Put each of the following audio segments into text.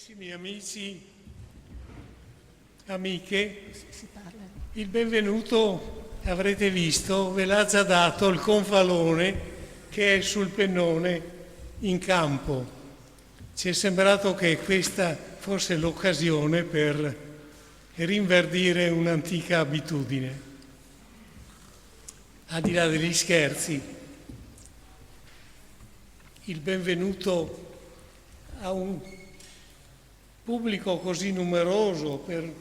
Carissimi amici, amiche, il benvenuto, avrete visto, ve l'ha già dato il confalone che è sul pennone in campo. Ci è sembrato che questa fosse l'occasione per rinverdire un'antica abitudine. Al di là degli scherzi, il benvenuto a un pubblico così numeroso per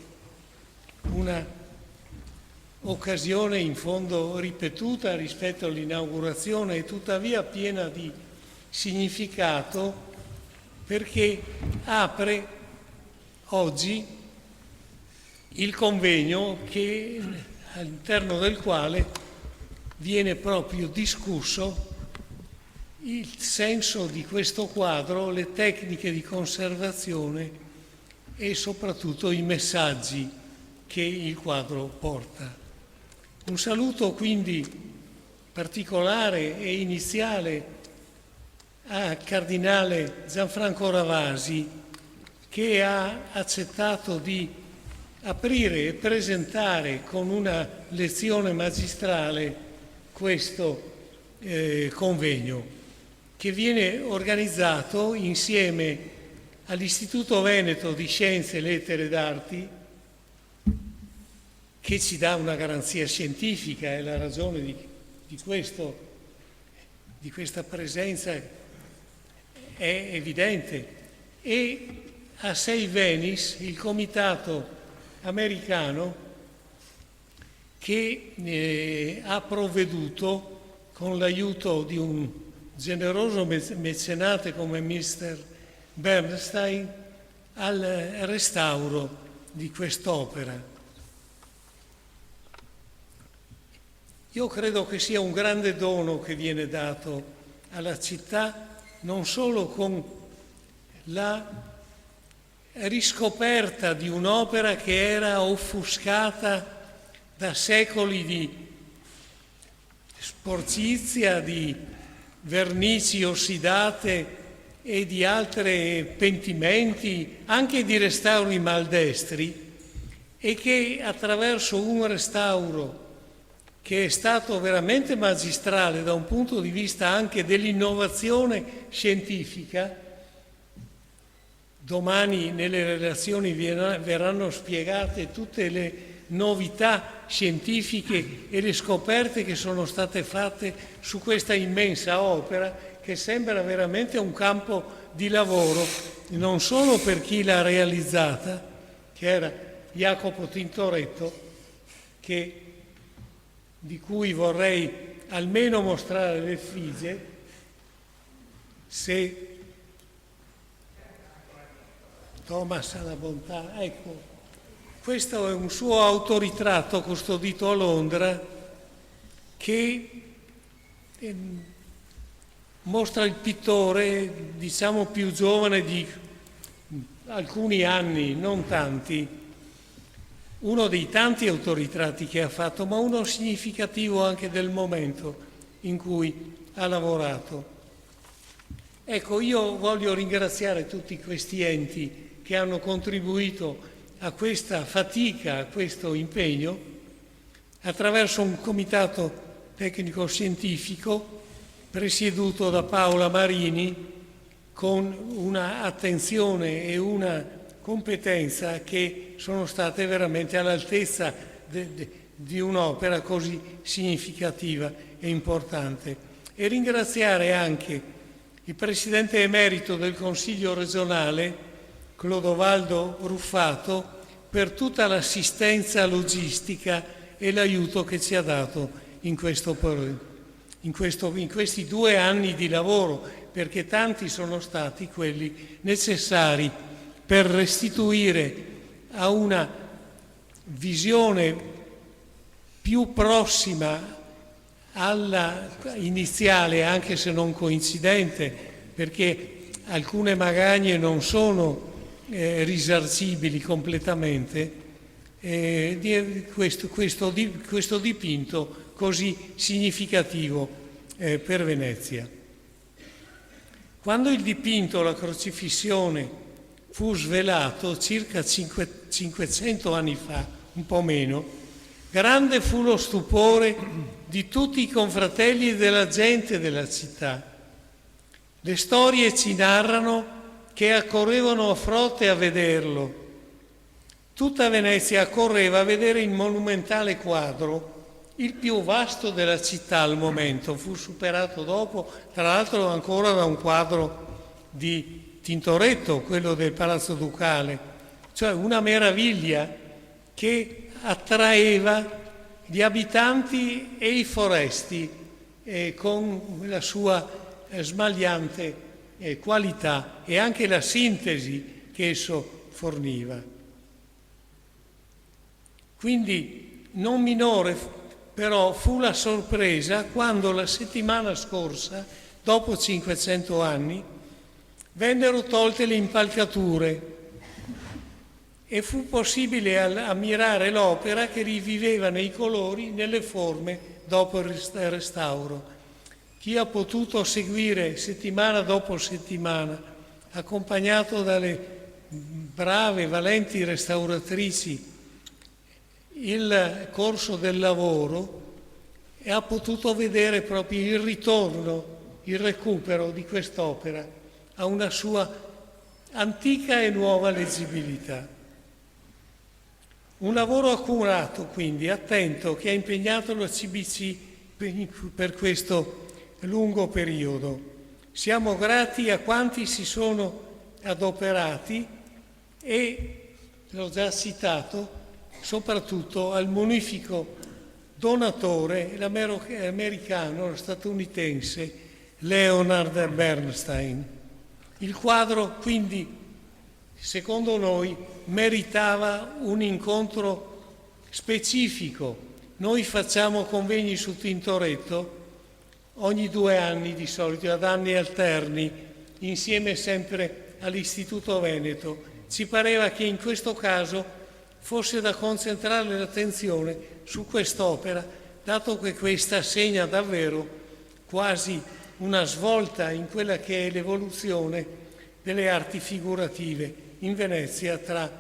una occasione in fondo ripetuta rispetto all'inaugurazione e tuttavia piena di significato, perché apre oggi il convegno all'interno del quale viene proprio discusso il senso di questo quadro, le tecniche di conservazione e soprattutto i messaggi che il quadro porta. Un saluto quindi particolare e iniziale a Cardinale Gianfranco Ravasi, che ha accettato di aprire e presentare con una lezione magistrale questo convegno, che viene organizzato insieme all'Istituto Veneto di Scienze, Lettere ed Arti, che ci dà una garanzia scientifica, e la ragione di questa presenza è evidente, e a Sei Venice, il comitato americano che ha provveduto, con l'aiuto di un generoso mecenate come Mr. Bernstein, al restauro di quest'opera. Io credo che sia un grande dono che viene dato alla città, non solo con la riscoperta di un'opera che era offuscata da secoli di sporcizia, di vernici ossidate e di altri pentimenti, anche di restauri maldestri, e che attraverso un restauro che è stato veramente magistrale da un punto di vista anche dell'innovazione scientifica, domani nelle relazioni verranno spiegate tutte le novità scientifiche e le scoperte che sono state fatte su questa immensa opera, che sembra veramente un campo di lavoro, non solo per chi l'ha realizzata, che era Jacopo Tintoretto, di cui vorrei almeno mostrare l'effigie, se Thomas ha la bontà. Ecco, questo è un suo autoritratto custodito a Londra, che mostra il pittore, diciamo, più giovane di alcuni anni, non tanti, uno dei tanti autoritratti che ha fatto, ma uno significativo anche del momento in cui ha lavorato. Ecco, io voglio ringraziare tutti questi enti che hanno contribuito a questa fatica, a questo impegno, attraverso un comitato tecnico-scientifico presieduto da Paola Marini, con una attenzione e una competenza che sono state veramente all'altezza di un'opera così significativa e importante. E ringraziare anche il Presidente emerito del Consiglio regionale, Clodovaldo Ruffato, per tutta l'assistenza logistica e l'aiuto che ci ha dato in questi 2 anni di lavoro, perché tanti sono stati quelli necessari per restituire a una visione più prossima alla iniziale, anche se non coincidente, perché alcune magagne non sono risarcibili completamente, di questo dipinto così significativo per Venezia. Quando il dipinto, la crocifissione, fu svelato circa 500 anni fa, un po' meno, grande fu lo stupore di tutti i confratelli e della gente della città. Le storie ci narrano che accorrevano a frotte a vederlo. Tutta Venezia accorreva a vedere il monumentale quadro, il più vasto della città al momento. Fu superato dopo, tra l'altro ancora da un quadro di Tintoretto, quello del Palazzo Ducale, cioè una meraviglia che attraeva gli abitanti e i foresti con la sua smagliante qualità e anche la sintesi che esso forniva. Quindi non minore però fu la sorpresa quando la settimana scorsa, dopo 500 anni, vennero tolte le impalcature e fu possibile ammirare l'opera che riviveva nei colori, nelle forme dopo il restauro. Chi ha potuto seguire settimana dopo settimana, accompagnato dalle brave, valenti restauratrici, il corso del lavoro, e ha potuto vedere proprio il ritorno, il recupero di quest'opera a una sua antica e nuova leggibilità. Un lavoro accurato, quindi, attento, che ha impegnato lo CBC per questo lungo periodo. Siamo grati a quanti si sono adoperati e, l'ho già citato, soprattutto al munifico donatore, l'americano, statunitense Leonard Bernstein. Il quadro, quindi, secondo noi, meritava un incontro specifico. Noi facciamo convegni su Tintoretto ogni 2 anni di solito, ad anni alterni, insieme sempre all'Istituto Veneto. Ci pareva che in questo caso fosse da concentrare l'attenzione su quest'opera, dato che questa segna davvero quasi una svolta in quella che è l'evoluzione delle arti figurative in Venezia tra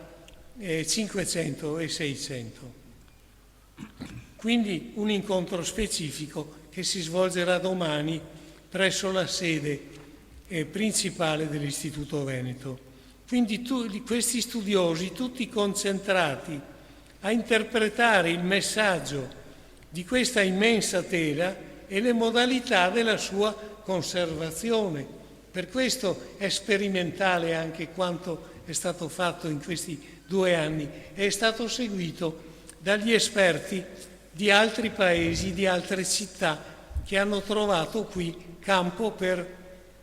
500 e 600. Quindi un incontro specifico che si svolgerà domani presso la sede principale dell'Istituto Veneto. Quindi questi studiosi, tutti concentrati a interpretare il messaggio di questa immensa tela e le modalità della sua conservazione. Per questo è sperimentale anche quanto è stato fatto in questi 2 anni, è stato seguito dagli esperti di altri paesi, di altre città che hanno trovato qui campo per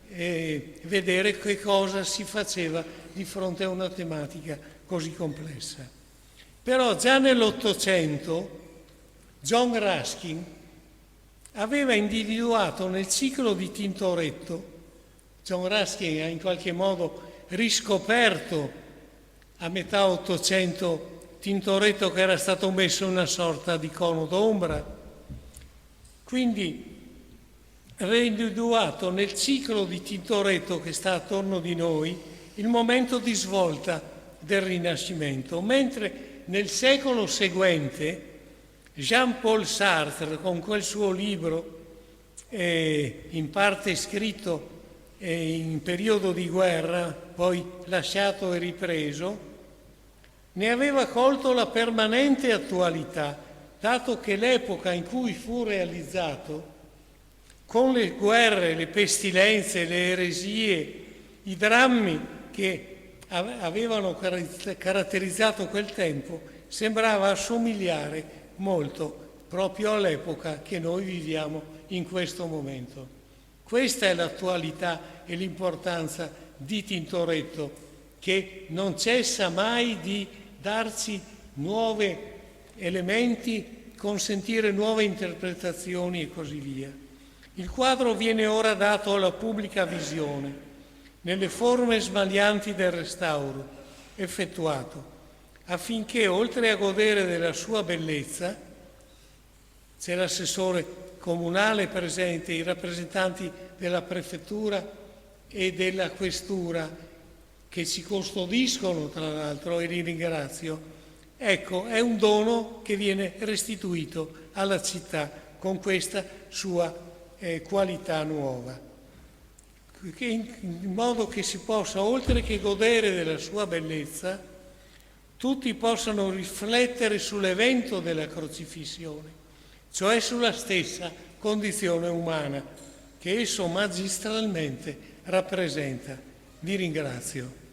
vedere che cosa si faceva di fronte a una tematica così complessa. Però già nell'Ottocento John Ruskin aveva individuato nel ciclo di Tintoretto, John Ruskin ha in qualche modo riscoperto a metà Ottocento Tintoretto che era stato messo in una sorta di cono d'ombra, quindi aveva individuato nel ciclo di Tintoretto che sta attorno di noi il momento di svolta del Rinascimento, mentre nel secolo seguente Jean-Paul Sartre, con quel suo libro in parte scritto in periodo di guerra, poi lasciato e ripreso, ne aveva colto la permanente attualità, dato che l'epoca in cui fu realizzato, con le guerre, le pestilenze, le eresie, i drammi che avevano caratterizzato quel tempo, sembrava assomigliare molto proprio all'epoca che noi viviamo in questo momento. Questa è l'attualità e l'importanza di Tintoretto, che non cessa mai di darci nuovi elementi, consentire nuove interpretazioni e così via. Il quadro viene ora dato alla pubblica visione, nelle forme smaglianti del restauro effettuato, affinché oltre a godere della sua bellezza, c'è l'assessore comunale presente, i rappresentanti della prefettura e della questura che ci custodiscono tra l'altro, e li ringrazio. Ecco, è un dono che viene restituito alla città con questa sua qualità nuova, in modo che si possa, oltre che godere della sua bellezza, tutti possano riflettere sull'evento della crocifissione, cioè sulla stessa condizione umana che esso magistralmente rappresenta. Vi ringrazio.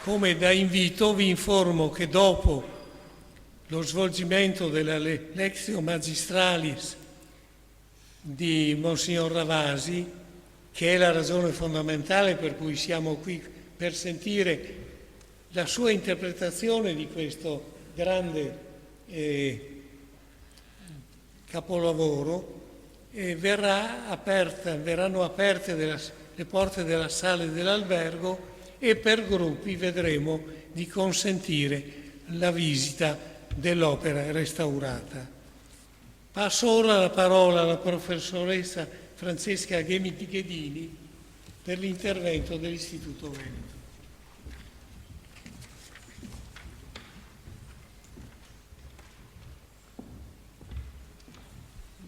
Come da invito vi informo che dopo lo svolgimento della Lectio Magistralis di Monsignor Ravasi, che è la ragione fondamentale per cui siamo qui, per sentire la sua interpretazione di questo grande capolavoro, verranno aperte le porte della sala e dell'albergo, e per gruppi vedremo di consentire la visita dell'opera restaurata. Passo ora la parola alla professoressa Francesca Ghedini per l'intervento dell'Istituto Veneto.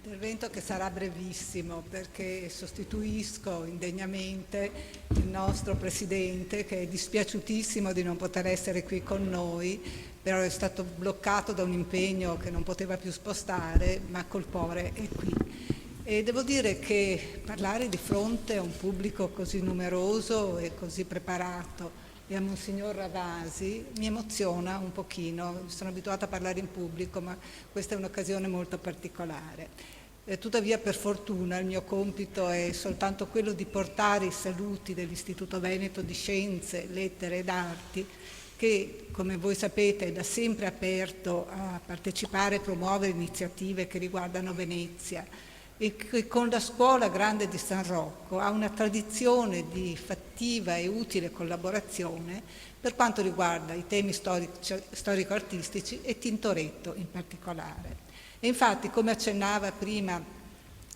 Intervento che sarà brevissimo perché sostituisco indegnamente il nostro Presidente, che è dispiaciutissimo di non poter essere qui con noi, però è stato bloccato da un impegno che non poteva più spostare, ma col cuore è qui. E devo dire che parlare di fronte a un pubblico così numeroso e così preparato e a Monsignor Ravasi mi emoziona un pochino. Sono abituata a parlare in pubblico, ma questa è un'occasione molto particolare. Tuttavia, per fortuna, il mio compito è soltanto quello di portare i saluti dell'Istituto Veneto di Scienze, Lettere ed Arti, che, come voi sapete, è da sempre aperto a partecipare e promuovere iniziative che riguardano Venezia, e che con la Scuola Grande di San Rocco ha una tradizione di fattiva e utile collaborazione per quanto riguarda i temi storico-artistici e Tintoretto in particolare. E infatti, come accennava prima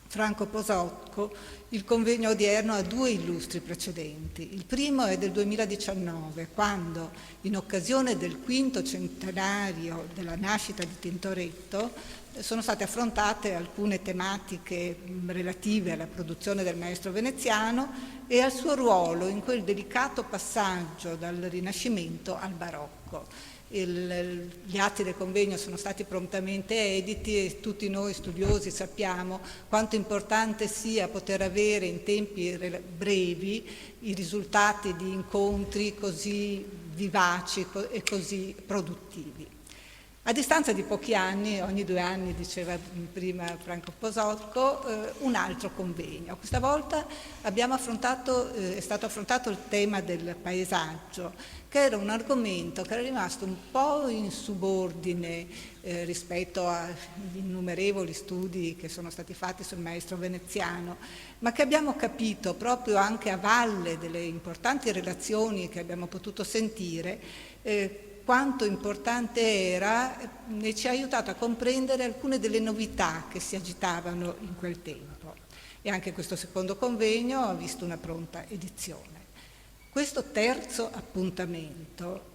Franco Posocco, il convegno odierno ha due illustri precedenti. Il primo è del 2019, quando, in occasione del 5° centenario della nascita di Tintoretto, sono state affrontate alcune tematiche relative alla produzione del maestro veneziano e al suo ruolo in quel delicato passaggio dal Rinascimento al Barocco. Gli atti del convegno sono stati prontamente editi e tutti noi studiosi sappiamo quanto importante sia poter avere in tempi brevi i risultati di incontri così vivaci e così produttivi. A distanza di pochi anni, ogni 2 anni, diceva prima Franco Posocco, un altro convegno. Questa volta è stato affrontato il tema del paesaggio, che era un argomento che era rimasto un po' in subordine rispetto agli innumerevoli studi che sono stati fatti sul maestro veneziano, ma che abbiamo capito proprio anche a valle delle importanti relazioni che abbiamo potuto sentire, quanto importante era, e ci ha aiutato a comprendere alcune delle novità che si agitavano in quel tempo. E anche questo secondo convegno ha visto una pronta edizione. Questo terzo appuntamento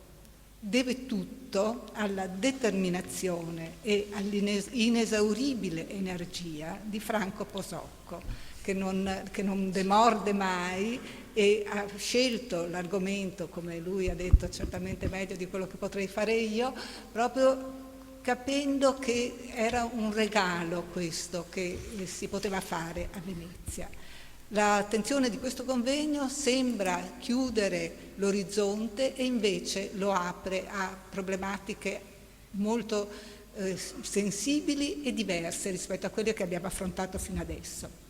deve tutto alla determinazione e all'inesauribile energia di Franco Posocco, che non demorde mai e ha scelto l'argomento, come lui ha detto, certamente meglio di quello che potrei fare io, proprio capendo che era un regalo questo che si poteva fare a Venezia. L'attenzione di questo convegno sembra chiudere l'orizzonte e invece lo apre a problematiche molto sensibili e diverse rispetto a quelle che abbiamo affrontato fino adesso.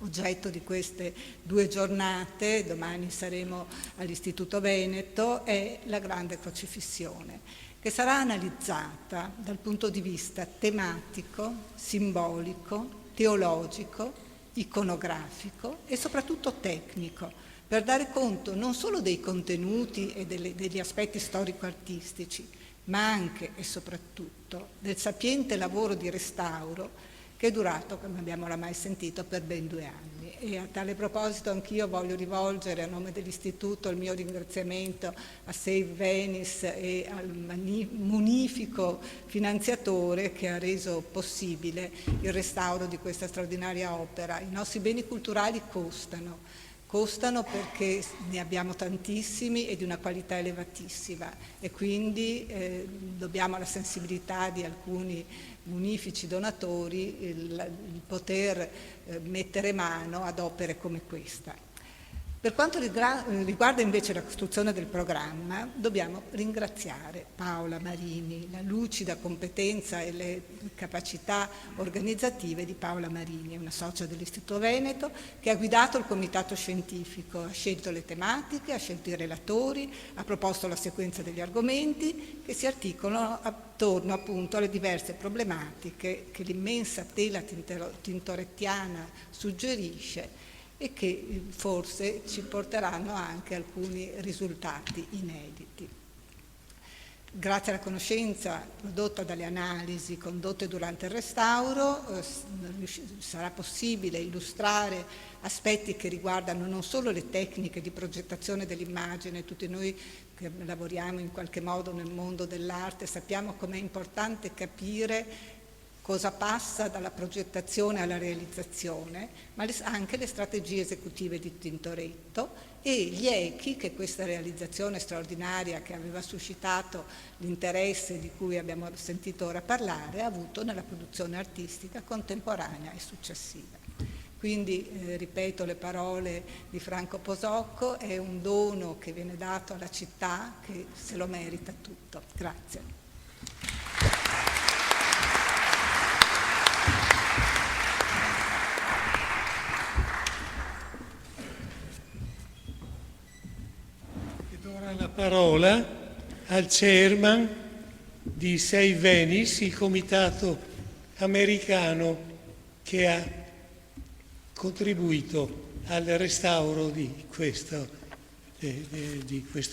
Oggetto di queste 2 giornate, domani saremo all'Istituto Veneto, è la grande crocifissione, che sarà analizzata dal punto di vista tematico, simbolico, teologico, iconografico e soprattutto tecnico, per dare conto non solo dei contenuti e degli aspetti storico-artistici, ma anche e soprattutto del sapiente lavoro di restauro che è durato, come abbiamo oramai sentito, per ben 2 anni. E a tale proposito anch'io voglio rivolgere a nome dell'Istituto il mio ringraziamento a Save Venice e al munifico finanziatore che ha reso possibile il restauro di questa straordinaria opera. I nostri beni culturali costano perché ne abbiamo tantissimi e di una qualità elevatissima e quindi dobbiamo alla sensibilità di alcuni munifici donatori il poter mettere mano ad opere come questa. Per quanto riguarda invece la costruzione del programma, dobbiamo ringraziare Paola Marini, la lucida competenza e le capacità organizzative di Paola Marini, una socia dell'Istituto Veneto, che ha guidato il comitato scientifico, ha scelto le tematiche, ha scelto i relatori, ha proposto la sequenza degli argomenti che si articolano attorno appunto alle diverse problematiche che l'immensa tela tintorettiana suggerisce e che forse ci porteranno anche alcuni risultati inediti. Grazie alla conoscenza prodotta dalle analisi condotte durante il restauro sarà possibile illustrare aspetti che riguardano non solo le tecniche di progettazione dell'immagine. Tutti noi che lavoriamo in qualche modo nel mondo dell'arte sappiamo com'è importante capire cosa passa dalla progettazione alla realizzazione, ma anche le strategie esecutive di Tintoretto e gli echi che questa realizzazione straordinaria che aveva suscitato l'interesse di cui abbiamo sentito ora parlare ha avuto nella produzione artistica contemporanea e successiva. Quindi, ripeto le parole di Franco Posocco, è un dono che viene dato alla città che se lo merita tutto. Grazie. La parola al chairman di Save Venice, il comitato americano che ha contribuito al restauro di questo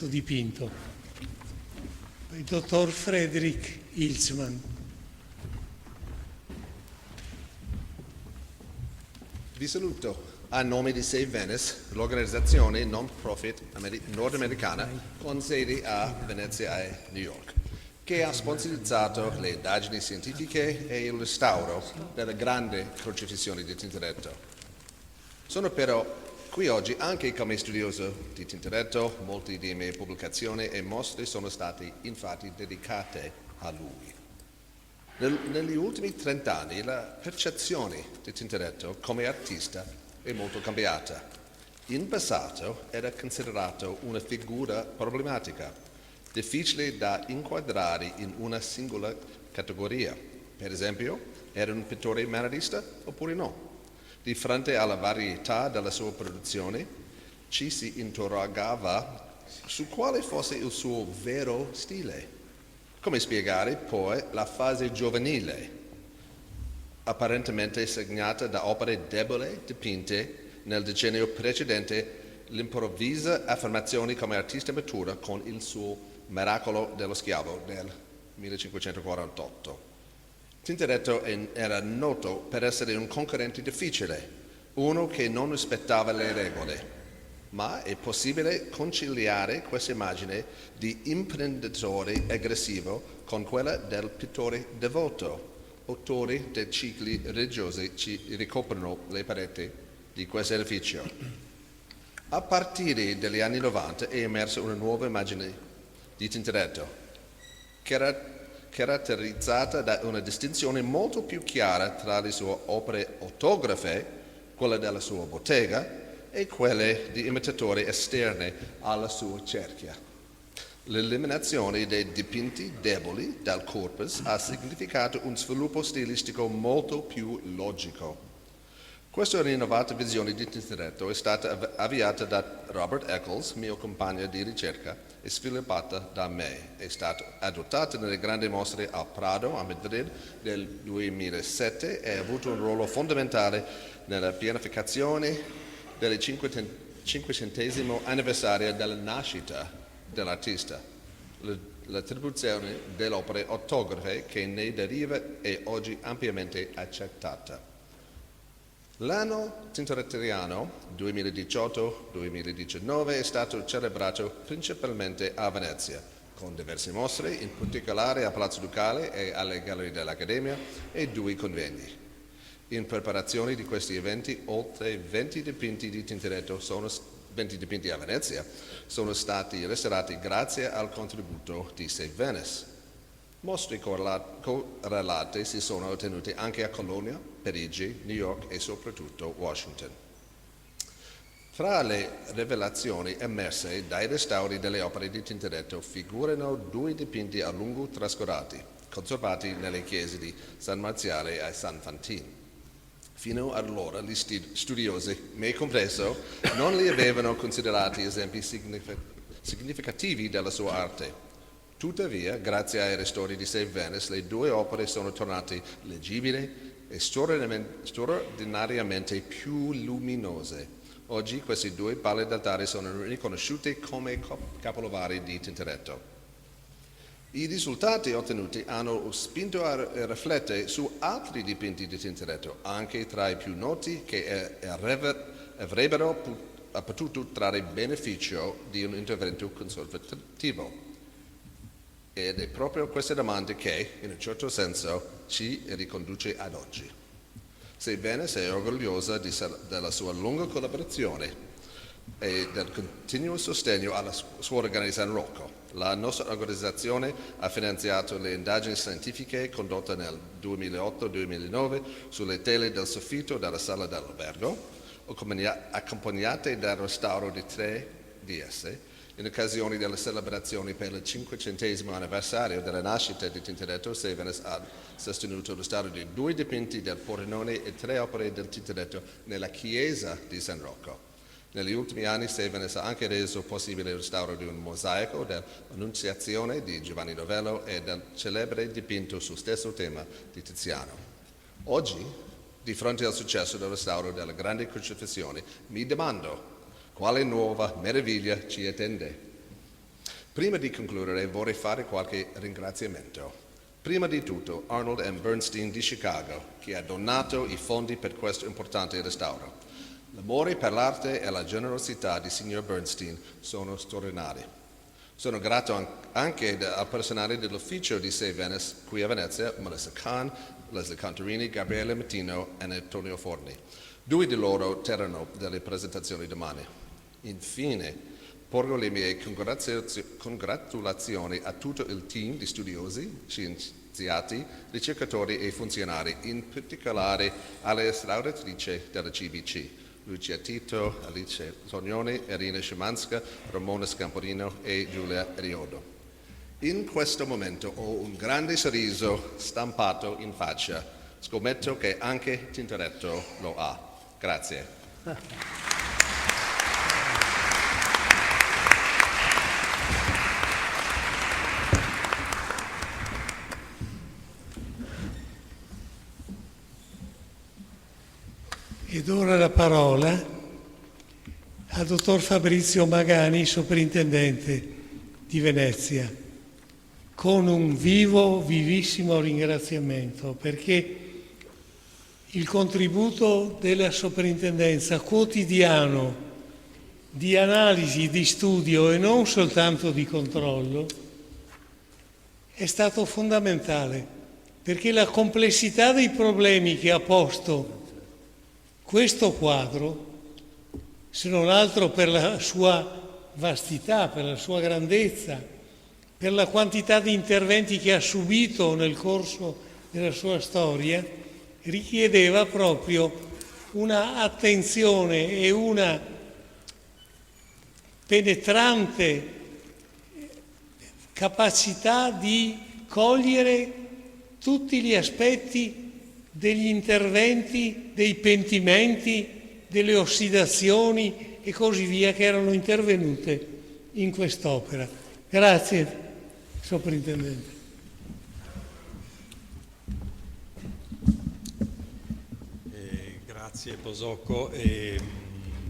dipinto, il dottor Frederick Hilsman. Vi saluto a nome di Save Venice, l'organizzazione non-profit nordamericana con sedi a Venezia e New York, che ha sponsorizzato le indagini scientifiche e il restauro della grande crocifissione di Tintoretto. Sono però qui oggi anche come studioso di Tintoretto. Molte delle mie pubblicazioni e mostre sono state infatti dedicate a lui. Negli ultimi 30 anni la percezione di Tintoretto come artista è molto cambiata. In passato era considerato una figura problematica, difficile da inquadrare in una singola categoria. Per esempio, era un pittore manierista oppure no? Di fronte alla varietà della sua produzione, ci si interrogava su quale fosse il suo vero stile. Come spiegare poi la fase giovanile, apparentemente segnata da opere deboli dipinte nel decennio precedente, l'improvvisa affermazione come artista matura con il suo Miracolo dello schiavo del 1548. Tintoretto era noto per essere un concorrente difficile, uno che non rispettava le regole, ma è possibile conciliare questa immagine di imprenditore aggressivo con quella del pittore devoto. Autori dei cicli religiosi ci ricoprono le pareti di questo edificio. A partire dagli anni 90 è emersa una nuova immagine di Tintoretto, caratterizzata da una distinzione molto più chiara tra le sue opere autografe, quelle della sua bottega, e quelle di imitatori esterni alla sua cerchia. L'eliminazione dei dipinti deboli dal corpus ha significato un sviluppo stilistico molto più logico. Questa rinnovata visione di Tintoretto è stata avviata da Robert Eccles, mio compagno di ricerca, e sviluppata da me. È stata adottata nelle grandi mostre al Prado a Madrid nel 2007 e ha avuto un ruolo fondamentale nella pianificazione del 500° anniversario della nascita dell'artista. l'attribuzione delle opere ortografe che ne deriva è oggi ampiamente accettata. L'anno tintorettiano 2018-2019 è stato celebrato principalmente a Venezia, con diverse mostre, in particolare a Palazzo Ducale e alle Gallerie dell'Accademia, e 2 convegni. In preparazione di questi eventi, oltre 20 dipinti di Tintoretto 20 dipinti a Venezia sono stati restaurati grazie al contributo di Save Venice. Mostre correlate si sono tenute anche a Colonia, Parigi, New York e soprattutto Washington. Tra le rivelazioni emerse dai restauri delle opere di Tintoretto figurano 2 dipinti a lungo trascurati, conservati nelle chiese di San Marziale e San Fantino. Fino ad allora gli studiosi, me compreso, non li avevano considerati esempi significativi della sua arte. Tuttavia, grazie ai restauri di Save Venice, le 2 opere sono tornate leggibili e straordinariamente più luminose. Oggi queste 2 palle d'altare sono riconosciute come capolavori di Tintoretto. I risultati ottenuti hanno spinto a riflettere su altri dipinti di Tintoretto, anche tra i più noti, che avrebbero potuto trarre beneficio di un intervento conservativo. Ed è proprio questa domanda che, in un certo senso, ci riconduce ad oggi. Save Venice è orgogliosa della sua lunga collaborazione e del continuo sostegno alla Suora Grande San Rocco. La nostra organizzazione ha finanziato le indagini scientifiche condotte nel 2008-2009 sulle tele del soffitto della sala dell'albergo, accompagnate dal restauro di 3 di esse, in occasione delle celebrazioni per il 500° anniversario della nascita di Tintoretto. Save Venice ha sostenuto il restauro di 2 dipinti del Pordenone e 3 opere del Tintoretto nella chiesa di San Rocco. Negli ultimi anni Save Venice ha anche reso possibile il restauro di un mosaico dell'Annunziazione di Giovanni Novello e del celebre dipinto sul stesso tema di Tiziano. Oggi, di fronte al successo del restauro della Grande Crocifissione, mi domando quale nuova meraviglia ci attende. Prima di concludere vorrei fare qualche ringraziamento. Prima di tutto Arnold M. Bernstein di Chicago, che ha donato i fondi per questo importante restauro. L'amore per l'arte e la generosità di signor Bernstein sono straordinari. Sono grato anche al personale dell'ufficio di Save Venice qui a Venezia, Melissa Kahn, Leslie Contarini, Gabriele Mattino e Antonio Forni. 2 di loro terranno delle presentazioni domani. Infine, porgo le mie congratulazioni a tutto il team di studiosi, scienziati, ricercatori e funzionari, in particolare alle restauratrici della CBC, Lucia Tito, Alice Tognoni, Irina Szymanska, Ramona Scamporino e Giulia Riodo. In questo momento ho un grande sorriso stampato in faccia. Scommetto che anche Tintoretto lo ha. Grazie. Ed ora la parola al dottor Fabrizio Magani, sovrintendente di Venezia, con un vivissimo ringraziamento, perché il contributo della soprintendenza quotidiano di analisi, di studio e non soltanto di controllo è stato fondamentale, perché la complessità dei problemi che ha posto questo quadro, se non altro per la sua vastità, per la sua grandezza, per la quantità di interventi che ha subito nel corso della sua storia, richiedeva proprio una attenzione e una penetrante capacità di cogliere tutti gli aspetti degli interventi, dei pentimenti, delle ossidazioni e così via che erano intervenute in quest'opera. Grazie, Soprintendente. Grazie Posocco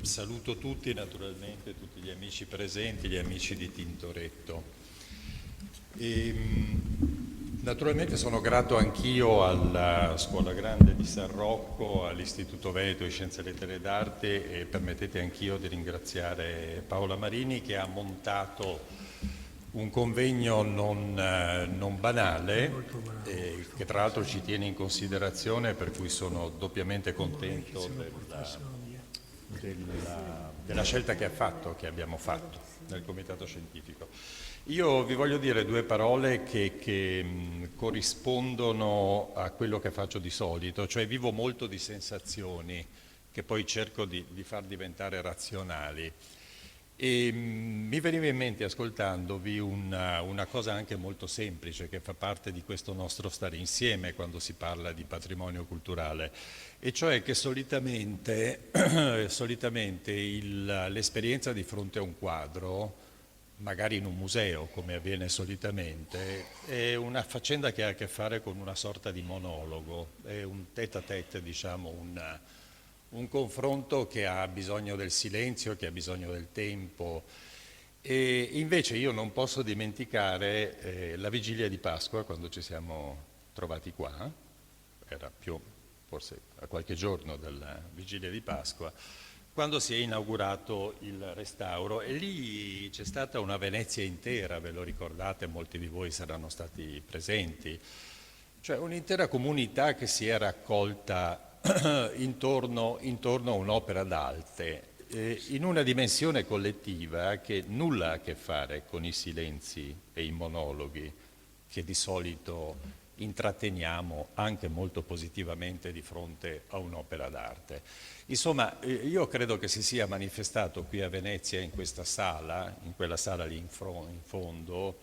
saluto tutti, naturalmente tutti gli amici presenti, gli amici di Tintoretto. Naturalmente sono grato anch'io alla Scuola Grande di San Rocco, all'Istituto Veneto di Scienze e Lettere d'Arte, e permettete anch'io di ringraziare Paola Marini che ha montato un convegno non banale, che tra l'altro ci tiene in considerazione, per cui sono doppiamente contento della scelta che abbiamo fatto nel Comitato Scientifico. Io vi voglio dire due parole che corrispondono a quello che faccio di solito, cioè vivo molto di sensazioni che poi cerco di far diventare razionali. E mi veniva in mente, ascoltandovi, una cosa anche molto semplice che fa parte di questo nostro stare insieme quando si parla di patrimonio culturale, e cioè che solitamente l'esperienza di fronte a un quadro, magari in un museo come avviene solitamente, è una faccenda che ha a che fare con una sorta di monologo, è un tête-à-tête, diciamo, un confronto che ha bisogno del silenzio, che ha bisogno del tempo. E invece io non posso dimenticare la vigilia di Pasqua, quando ci siamo trovati qua, era forse a qualche giorno della vigilia di Pasqua, quando si è inaugurato il restauro, e lì c'è stata una Venezia intera, ve lo ricordate, molti di voi saranno stati presenti, cioè un'intera comunità che si è raccolta intorno a un'opera d'arte, in una dimensione collettiva che nulla ha a che fare con i silenzi e i monologhi che di solito intratteniamo anche molto positivamente di fronte a un'opera d'arte. Insomma, io credo che si sia manifestato qui a Venezia, in questa sala, in quella sala lì in fondo,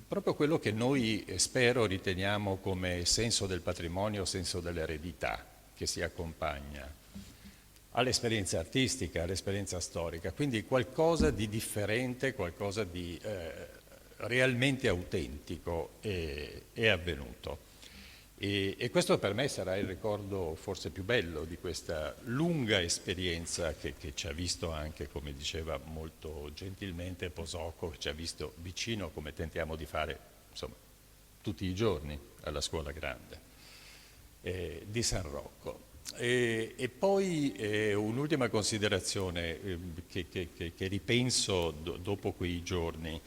proprio quello che noi, spero, riteniamo come senso del patrimonio, senso dell'eredità che si accompagna all'esperienza artistica, all'esperienza storica, quindi qualcosa di differente, qualcosa di realmente autentico è avvenuto. E questo per me sarà il ricordo forse più bello di questa lunga esperienza che ci ha visto anche, come diceva molto gentilmente Posocco, che ci ha visto vicino, come tentiamo di fare, insomma, tutti i giorni alla Scuola Grande di San Rocco. E poi un'ultima considerazione che ripenso dopo quei giorni.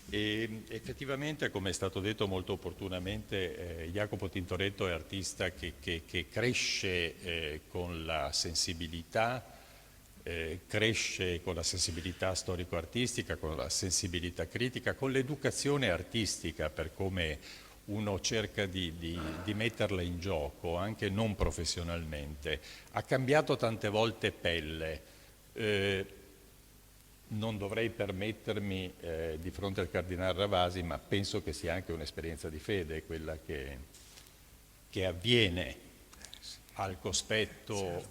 E effettivamente, come è stato detto molto opportunamente, Jacopo Tintoretto è artista che cresce con la sensibilità, storico-artistica, con la sensibilità critica, con l'educazione artistica, per come uno cerca di metterla in gioco, anche non professionalmente. Ha cambiato tante volte pelle. Non dovrei permettermi di fronte al Cardinal Ravasi, ma penso che sia anche un'esperienza di fede quella che avviene al cospetto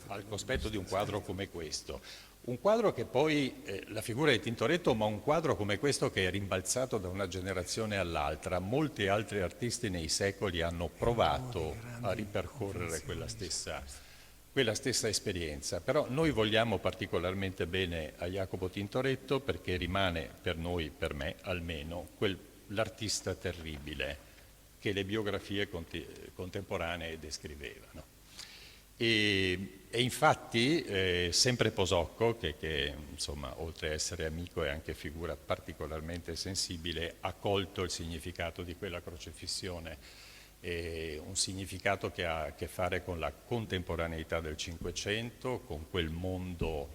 di un quadro come questo. Un quadro che poi, la figura di Tintoretto, ma un quadro come questo che è rimbalzato da una generazione all'altra. Molti altri artisti nei secoli hanno provato a ripercorrere quella stessa esperienza, però noi vogliamo particolarmente bene a Jacopo Tintoretto perché rimane per noi, per me almeno, l'artista terribile che le biografie contemporanee descrivevano. E infatti sempre Posocco, che insomma, oltre a essere amico è anche figura particolarmente sensibile, ha colto il significato di quella crocefissione, un significato che ha a che fare con la contemporaneità del Cinquecento, con quel mondo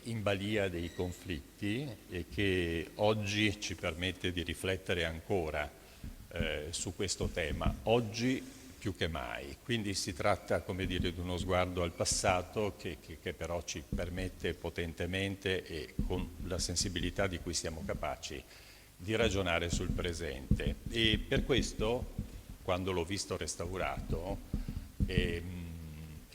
in balia dei conflitti, e che oggi ci permette di riflettere ancora su questo tema, oggi più che mai. Quindi si tratta, come dire, di uno sguardo al passato che però ci permette potentemente, e con la sensibilità di cui siamo capaci, di ragionare sul presente. E per questo, quando l'ho visto restaurato,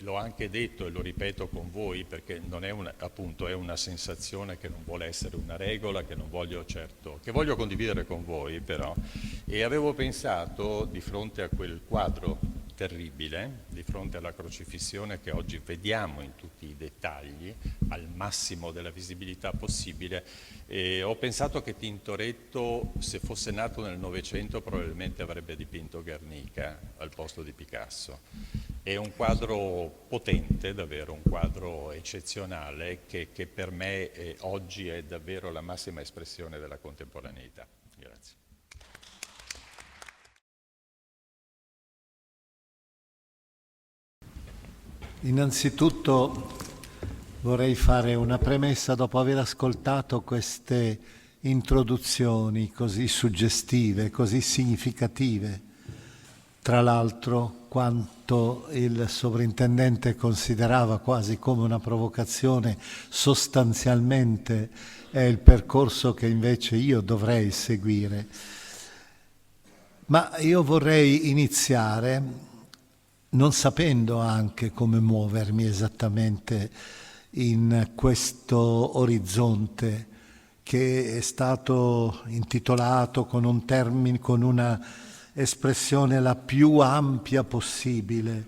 l'ho anche detto e lo ripeto con voi, perché non è appunto è una sensazione che non vuole essere una regola, che voglio condividere con voi però, e avevo pensato di fronte a quel quadro terribile di fronte alla crocifissione che oggi vediamo in tutti i dettagli, al massimo della visibilità possibile. E ho pensato che Tintoretto, se fosse nato nel Novecento, probabilmente avrebbe dipinto Guernica al posto di Picasso. È un quadro potente, davvero un quadro eccezionale che per me oggi è davvero la massima espressione della contemporaneità. Grazie. Innanzitutto vorrei fare una premessa dopo aver ascoltato queste introduzioni così suggestive, così significative. Tra l'altro, quanto il sovrintendente considerava quasi come una provocazione, sostanzialmente è il percorso che invece io dovrei seguire. Ma io vorrei iniziare non sapendo anche come muovermi esattamente in questo orizzonte che è stato intitolato con un termine, con una espressione la più ampia possibile: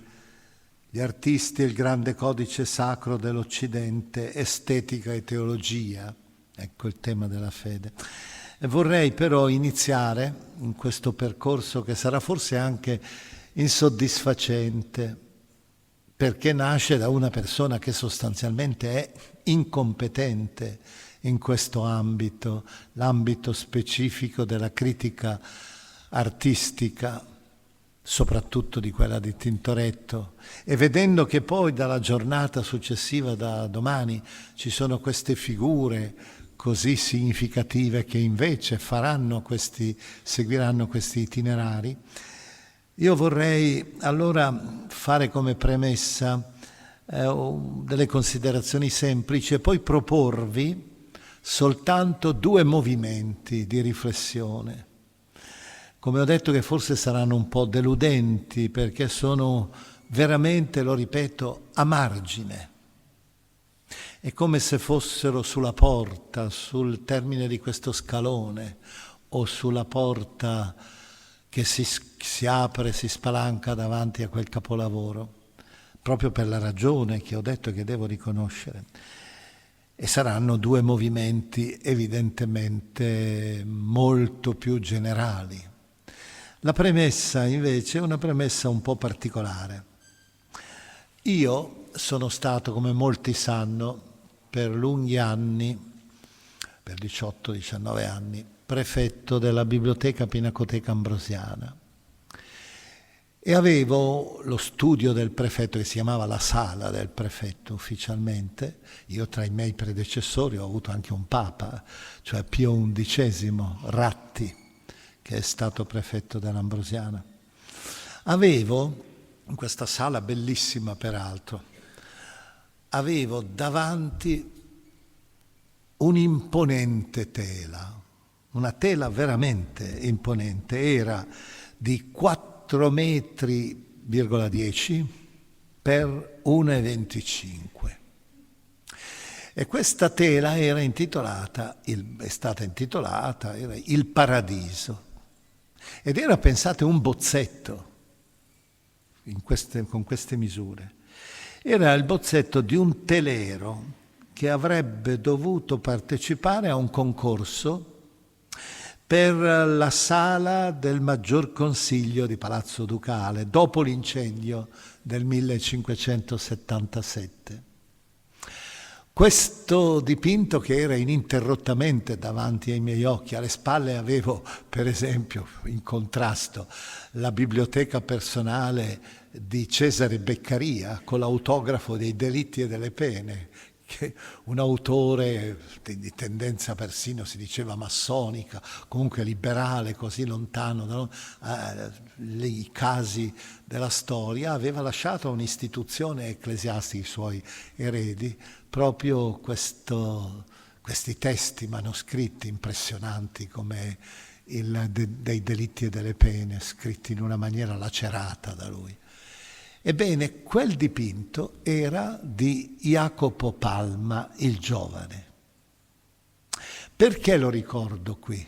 gli artisti e il grande codice sacro dell'Occidente, estetica e teologia. Ecco il tema della fede. E vorrei però iniziare in questo percorso che sarà forse anche insoddisfacente, perché nasce da una persona che sostanzialmente è incompetente in questo ambito, l'ambito specifico della critica artistica, soprattutto di quella di Tintoretto, e vedendo che poi dalla giornata successiva, da domani, ci sono queste figure così significative che invece seguiranno questi itinerari, io vorrei allora fare come premessa delle considerazioni semplici e poi proporvi soltanto 2 movimenti di riflessione. Come ho detto, che forse saranno un po' deludenti perché sono veramente, lo ripeto, a margine. È come se fossero sulla porta, sul termine di questo scalone o sulla porta che si apre, si spalanca davanti a quel capolavoro, proprio per la ragione che ho detto che devo riconoscere. E saranno 2 movimenti evidentemente molto più generali. La premessa invece è una premessa un po' particolare. Io sono stato, come molti sanno, per lunghi anni, per 18-19 anni, prefetto della Biblioteca Pinacoteca Ambrosiana, e avevo lo studio del prefetto, che si chiamava la sala del prefetto ufficialmente. Io tra i miei predecessori ho avuto anche un papa, cioè Pio XI Ratti, che è stato prefetto dell'Ambrosiana. Avevo, in questa sala bellissima peraltro, avevo davanti un'imponente tela, una tela veramente imponente, era di 4,10 metri per 1,25. E questa tela era stata intitolata Il Paradiso, ed era, pensate, un bozzetto con queste misure. Era il bozzetto di un telero che avrebbe dovuto partecipare a un concorso per la sala del Maggior Consiglio di Palazzo Ducale, dopo l'incendio del 1577. Questo dipinto, che era ininterrottamente davanti ai miei occhi, alle spalle avevo, per esempio, in contrasto, la biblioteca personale di Cesare Beccaria con l'autografo dei Delitti e delle Pene, che un autore di tendenza persino si diceva massonica, comunque liberale, così lontano dai casi della storia, aveva lasciato a un'istituzione ecclesiastica, i suoi eredi, proprio questi testi manoscritti impressionanti come dei Delitti e delle Pene, scritti in una maniera lacerata da lui. Ebbene, quel dipinto era di Jacopo Palma il Giovane. Perché lo ricordo qui?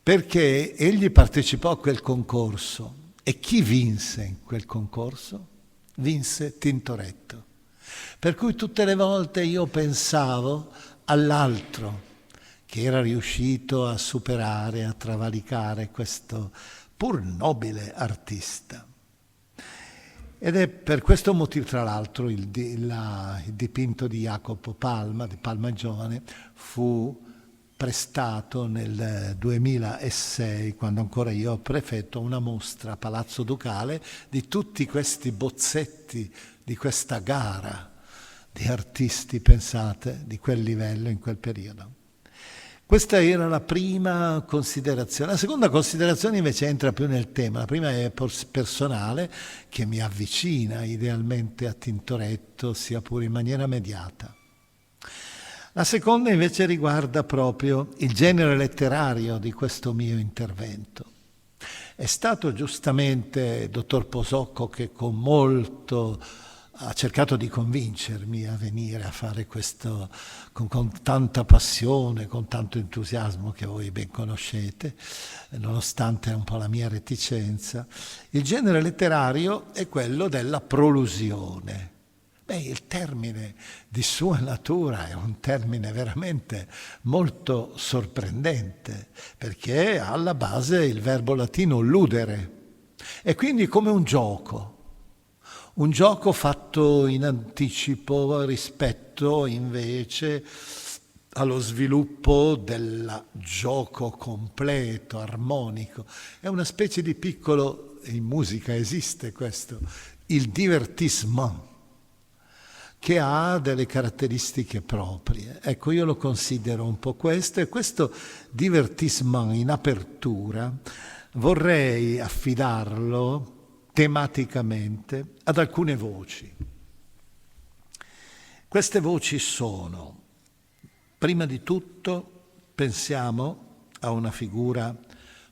Perché egli partecipò a quel concorso E chi vinse in quel concorso? Vinse Tintoretto. Per cui tutte le volte io pensavo all'altro che era riuscito a superare, a travalicare questo pur nobile artista. Ed è per questo motivo, tra l'altro, il dipinto di Jacopo Palma, di Palma Giovane, fu prestato nel 2006, quando ancora io ero prefetto, a una mostra a Palazzo Ducale di tutti questi bozzetti di questa gara di artisti, pensate, di quel livello in quel periodo. Questa era la prima considerazione. La seconda considerazione invece entra più nel tema. La prima è personale, che mi avvicina idealmente a Tintoretto, sia pure in maniera mediata. La seconda invece riguarda proprio il genere letterario di questo mio intervento. È stato giustamente il dottor Posocco che con molto ha cercato di convincermi a venire a fare questo con tanta passione, con tanto entusiasmo che voi ben conoscete, nonostante un po' la mia reticenza. Il genere letterario è quello della prolusione. Il termine di sua natura è un termine veramente molto sorprendente, perché ha alla base il verbo latino ludere, e quindi come un gioco fatto in anticipo rispetto invece allo sviluppo del gioco completo, armonico. È una specie di piccolo, in musica esiste questo, il divertissement, che ha delle caratteristiche proprie. Ecco, io lo considero un po' questo, e questo divertissement in apertura vorrei affidarlo tematicamente ad alcune voci. Queste voci sono, prima di tutto, pensiamo a una figura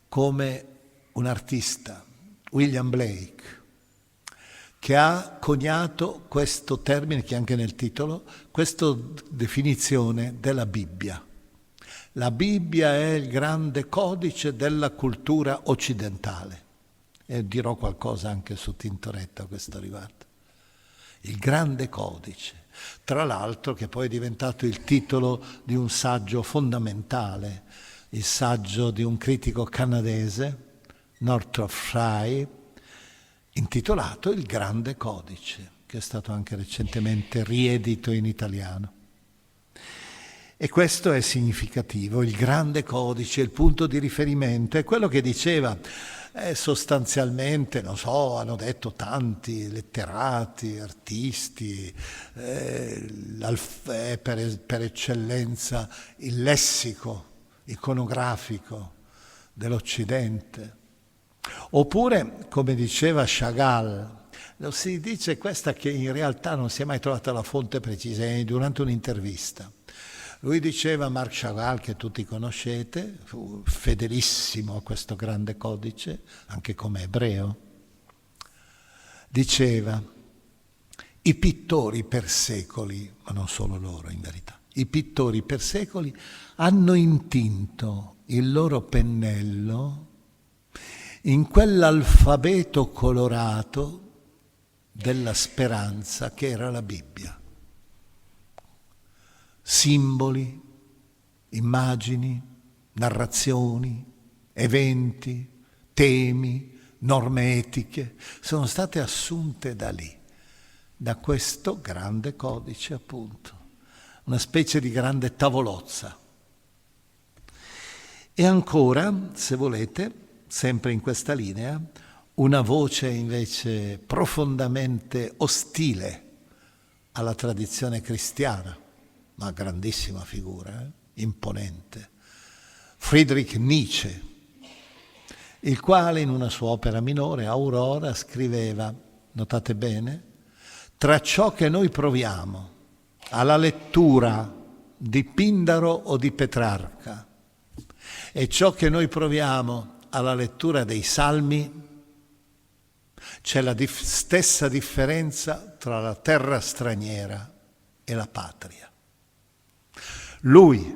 come un artista, William Blake, che ha coniato questo termine, che anche nel titolo, questa definizione della Bibbia. La Bibbia è il grande codice della cultura occidentale. E dirò qualcosa anche su Tintoretto a questo riguardo. Il grande codice, tra l'altro che poi è diventato il titolo di un saggio fondamentale, il saggio di un critico canadese, Northrop Frye, intitolato Il grande codice, che è stato anche recentemente riedito in italiano. E questo è significativo, il grande codice, il punto di riferimento, è quello che diceva sostanzialmente, non so, hanno detto tanti letterati, artisti, per eccellenza il lessico iconografico dell'Occidente. Oppure, come diceva Chagall, lo si dice questa che in realtà non si è mai trovata la fonte precisa, durante un'intervista. Lui diceva, Marc Chagall, che tutti conoscete, fu fedelissimo a questo grande codice, anche come ebreo, diceva, i pittori per secoli, ma non solo loro in verità, i pittori per secoli hanno intinto il loro pennello in quell'alfabeto colorato della speranza che era la Bibbia. Simboli, immagini, narrazioni, eventi, temi, norme etiche sono state assunte da lì, da questo grande codice appunto, una specie di grande tavolozza. E ancora, se volete, sempre in questa linea, una voce invece profondamente ostile alla tradizione cristiana, ma grandissima figura, imponente, Friedrich Nietzsche, il quale in una sua opera minore, Aurora, scriveva, notate bene, tra ciò che noi proviamo alla lettura di Pindaro o di Petrarca e ciò che noi proviamo alla lettura dei Salmi, c'è la stessa differenza tra la terra straniera e la patria. Lui,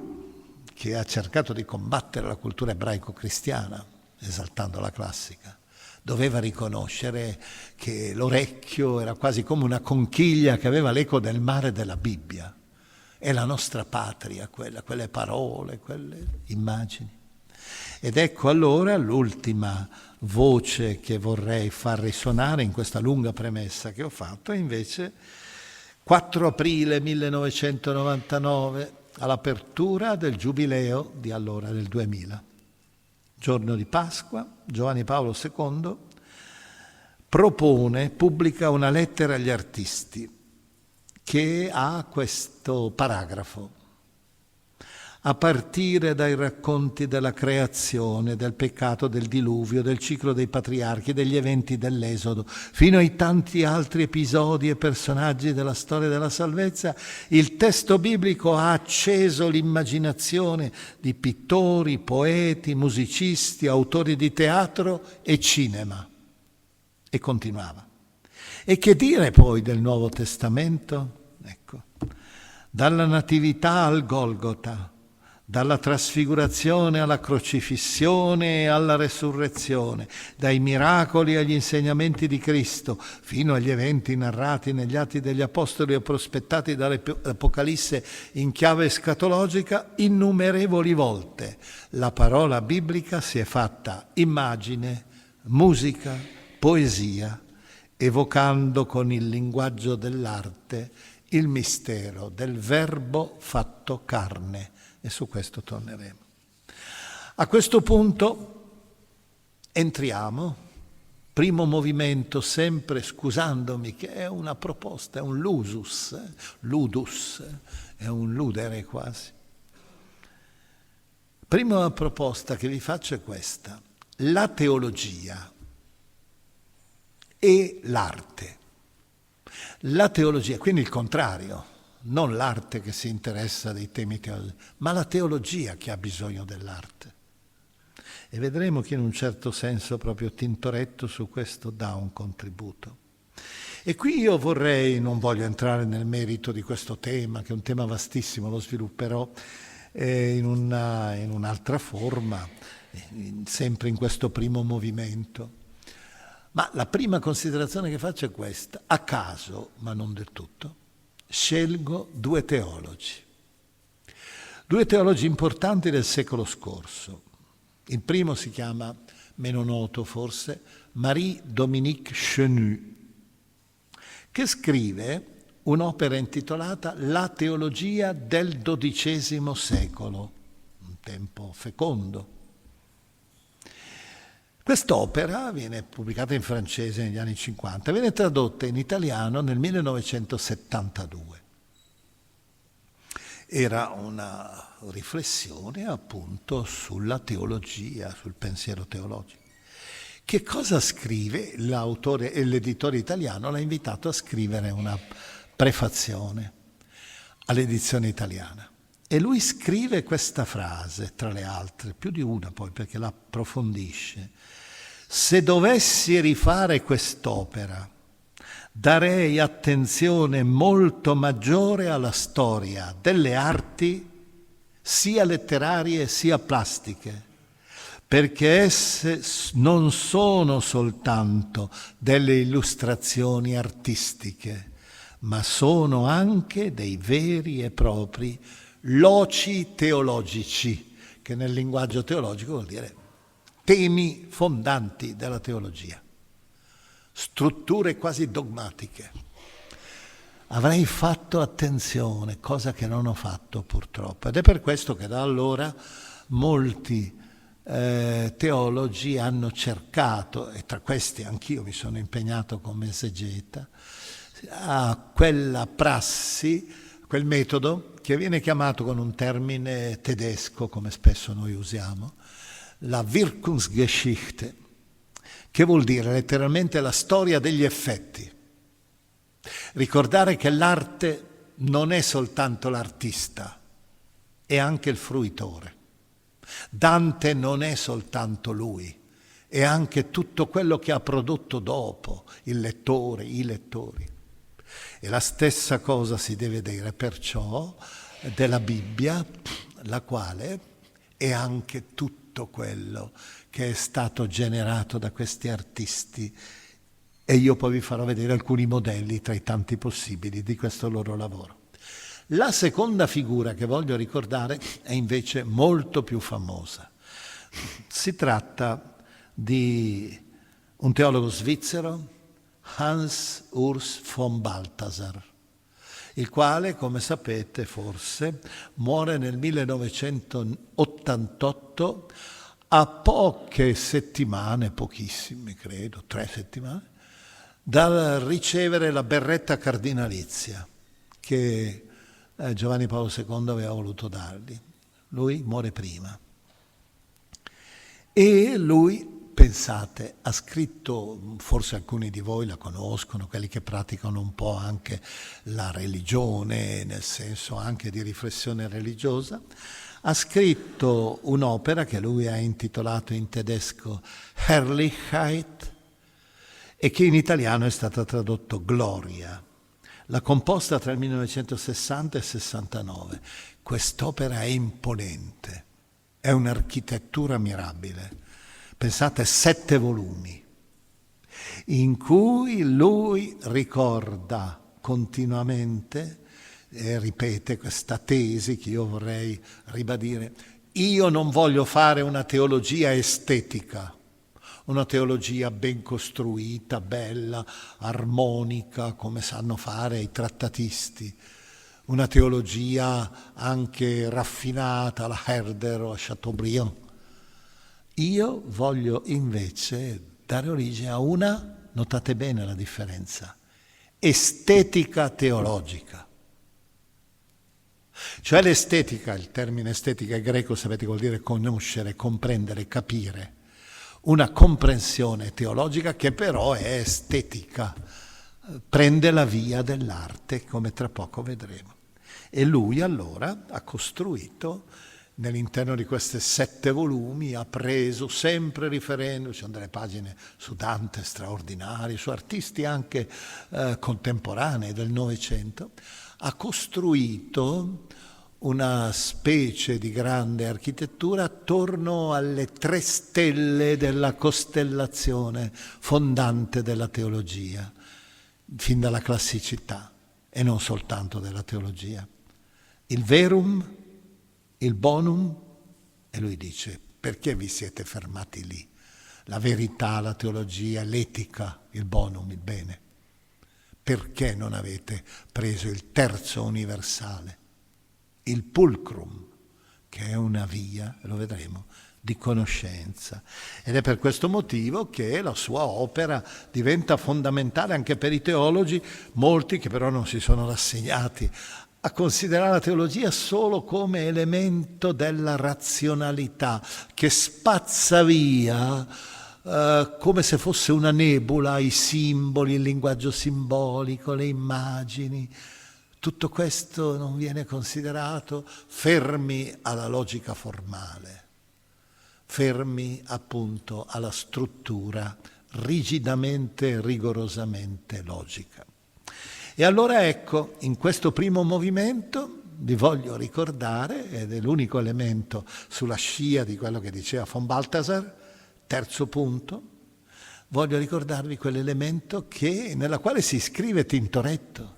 che ha cercato di combattere la cultura ebraico-cristiana, esaltando la classica, doveva riconoscere che l'orecchio era quasi come una conchiglia che aveva l'eco del mare della Bibbia. È la nostra patria quella, quelle parole, quelle immagini. Ed ecco allora l'ultima voce che vorrei far risuonare in questa lunga premessa che ho fatto, è invece 4 aprile 1999, all'apertura del Giubileo di allora, del 2000. Giorno di Pasqua, Giovanni Paolo II pubblica una lettera agli artisti che ha questo paragrafo. A partire dai racconti della creazione, del peccato, del diluvio, del ciclo dei patriarchi, degli eventi dell'Esodo, fino ai tanti altri episodi e personaggi della storia della salvezza, il testo biblico ha acceso l'immaginazione di pittori, poeti, musicisti, autori di teatro e cinema. E continuava. E che dire poi del Nuovo Testamento? Ecco, dalla Natività al Golgota, dalla trasfigurazione alla crocifissione e alla resurrezione, dai miracoli agli insegnamenti di Cristo, fino agli eventi narrati negli Atti degli Apostoli e prospettati dall'Apocalisse in chiave escatologica, innumerevoli volte la parola biblica si è fatta immagine, musica, poesia, evocando con il linguaggio dell'arte il mistero del Verbo fatto carne. E su questo torneremo. A questo punto entriamo, primo movimento, sempre scusandomi che è una proposta, è un ludus, è un ludere quasi. Prima proposta che vi faccio è questa: la teologia e l'arte. La teologia, quindi il contrario. Non l'arte che si interessa dei temi teologici, ma la teologia che ha bisogno dell'arte. E vedremo che in un certo senso proprio Tintoretto su questo dà un contributo. E qui io non voglio entrare nel merito di questo tema, che è un tema vastissimo, lo svilupperò in un'altra forma, sempre in questo primo movimento. Ma la prima considerazione che faccio è questa: a caso, ma non del tutto, scelgo due teologi importanti del secolo scorso. Il primo si chiama, meno noto forse, Marie-Dominique Chenu, che scrive un'opera intitolata La teologia del XII secolo, un tempo fecondo. Quest'opera viene pubblicata in francese negli anni 50, viene tradotta in italiano nel 1972. Era una riflessione appunto sulla teologia, sul pensiero teologico. Che cosa scrive? L'autore e l'editore italiano l'ha invitato a scrivere una prefazione all'edizione italiana. E lui scrive questa frase, tra le altre, più di una poi perché la approfondisce. Se dovessi rifare quest'opera, darei attenzione molto maggiore alla storia delle arti, sia letterarie sia plastiche, perché esse non sono soltanto delle illustrazioni artistiche, ma sono anche dei veri e propri loci teologici, che nel linguaggio teologico vuol dire temi fondanti della teologia, strutture quasi dogmatiche. Avrei fatto attenzione, cosa che non ho fatto purtroppo, ed è per questo che da allora molti teologi hanno cercato, e tra questi anch'io mi sono impegnato come esegeta, a quella prassi, quel metodo che viene chiamato con un termine tedesco, come spesso noi usiamo, la Wirkungsgeschichte, che vuol dire letteralmente la storia degli effetti. Ricordare che l'arte non è soltanto l'artista, è anche il fruitore. Dante non è soltanto lui, è anche tutto quello che ha prodotto dopo, il lettore, i lettori. E la stessa cosa si deve dire perciò della Bibbia, la quale è anche tutto tutto quello che è stato generato da questi artisti. E io poi vi farò vedere alcuni modelli tra i tanti possibili di questo loro lavoro. La seconda figura che voglio ricordare è invece molto più famosa. Si tratta di un teologo svizzero, Hans Urs von Balthasar, il quale, come sapete forse, muore nel 1988 a poche settimane, pochissime credo, 3 settimane, dal ricevere la berretta cardinalizia che Giovanni Paolo II aveva voluto dargli. Lui muore prima. E lui, pensate, ha scritto, forse alcuni di voi la conoscono, quelli che praticano un po' anche la religione, nel senso anche di riflessione religiosa, ha scritto un'opera che lui ha intitolato in tedesco Herrlichkeit e che in italiano è stata tradotto Gloria. L'ha composta tra il 1960 e il 69. Quest'opera è imponente, è un'architettura mirabile. Pensate, 7 volumi, in cui lui ricorda continuamente e ripete questa tesi che io vorrei ribadire. Io non voglio fare una teologia estetica, una teologia ben costruita, bella, armonica, come sanno fare i trattatisti, una teologia anche raffinata, alla Herder o a Chateaubriand. Io voglio invece dare origine a una, notate bene la differenza, estetica teologica. Cioè l'estetica, il termine estetica è greco, sapete, vuol dire conoscere, comprendere, capire. Una comprensione teologica che però è estetica, prende la via dell'arte, come tra poco vedremo. E lui allora ha costruito, nell'interno di questi 7 volumi, ha preso, sempre riferendo, ci sono delle pagine su Dante straordinarie, su artisti anche contemporanei del Novecento, ha costruito una specie di grande architettura attorno alle 3 stelle della costellazione fondante della teologia, fin dalla classicità e non soltanto della teologia. Il verum, il bonum, e lui dice: perché vi siete fermati lì? La verità, la teologia, l'etica, il bonum, il bene. Perché non avete preso il terzo universale? Il pulcrum, che è una via, lo vedremo, di conoscenza. Ed è per questo motivo che la sua opera diventa fondamentale anche per i teologi, molti che però non si sono rassegnati a considerare la teologia solo come elemento della razionalità, che spazza via come se fosse una nebula i simboli, il linguaggio simbolico, le immagini. Tutto questo non viene considerato, fermi alla logica formale, fermi appunto alla struttura rigidamente e rigorosamente logica. E allora ecco, in questo primo movimento vi voglio ricordare, ed è l'unico elemento sulla scia di quello che diceva von Balthasar, terzo punto, voglio ricordarvi quell'elemento nella quale si scrive Tintoretto,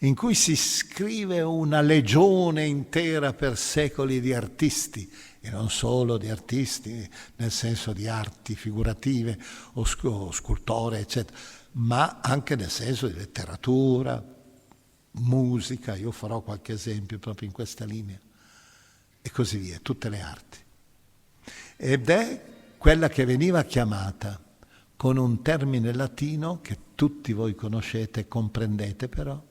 in cui si scrive una legione intera per secoli di artisti, e non solo di artisti nel senso di arti figurative o scultore, eccetera, ma anche nel senso di letteratura, musica, io farò qualche esempio proprio in questa linea, e così via, tutte le arti. Ed è quella che veniva chiamata con un termine latino che tutti voi conoscete e comprendete però,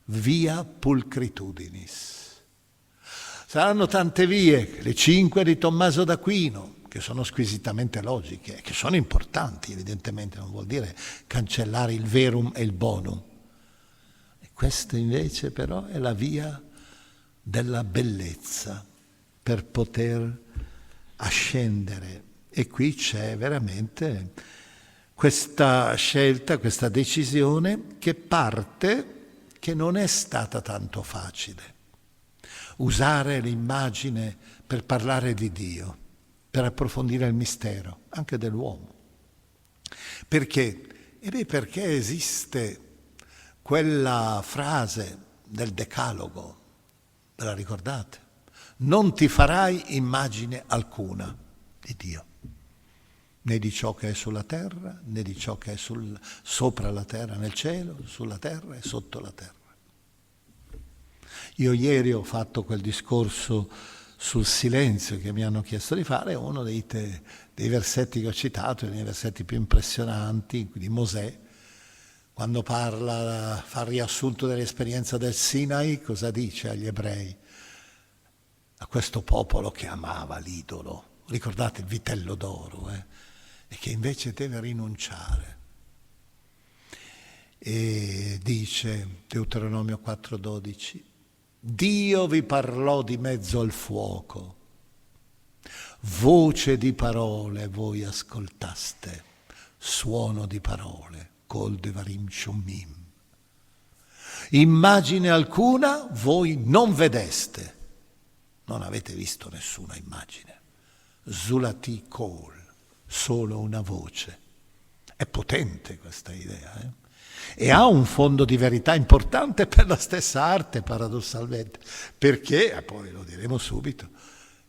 via pulcritudinis. Saranno tante vie, le 5 di Tommaso d'Aquino, che sono squisitamente logiche, che sono importanti, evidentemente, non vuol dire cancellare il verum e il bonum. E questa invece però è la via della bellezza per poter ascendere. E qui c'è veramente questa scelta, questa decisione che parte, che non è stata tanto facile. Usare l'immagine per parlare di Dio. per approfondire il mistero anche dell'uomo. Perché? Perché esiste quella frase del Decalogo, ve la ricordate? Non ti farai immagine alcuna di Dio, né di ciò che è sulla terra, né di ciò che è sopra la terra, nel cielo, sulla terra e sotto la terra. Io ieri ho fatto quel discorso sul silenzio che mi hanno chiesto di fare, uno dei versetti che ho citato, uno dei versetti più impressionanti di Mosè, quando fa il riassunto dell'esperienza del Sinai, cosa dice agli ebrei? A questo popolo che amava l'idolo, ricordate il vitello d'oro, e che invece deve rinunciare. E dice Deuteronomio 4,12, Dio vi parlò di mezzo al fuoco, voce di parole voi ascoltaste, suono di parole, col devarim shomim. Immagine alcuna voi non vedeste, non avete visto nessuna immagine. Zulati kol, solo una voce. È potente questa idea, E ha un fondo di verità importante per la stessa arte, paradossalmente, perché, e poi lo diremo subito,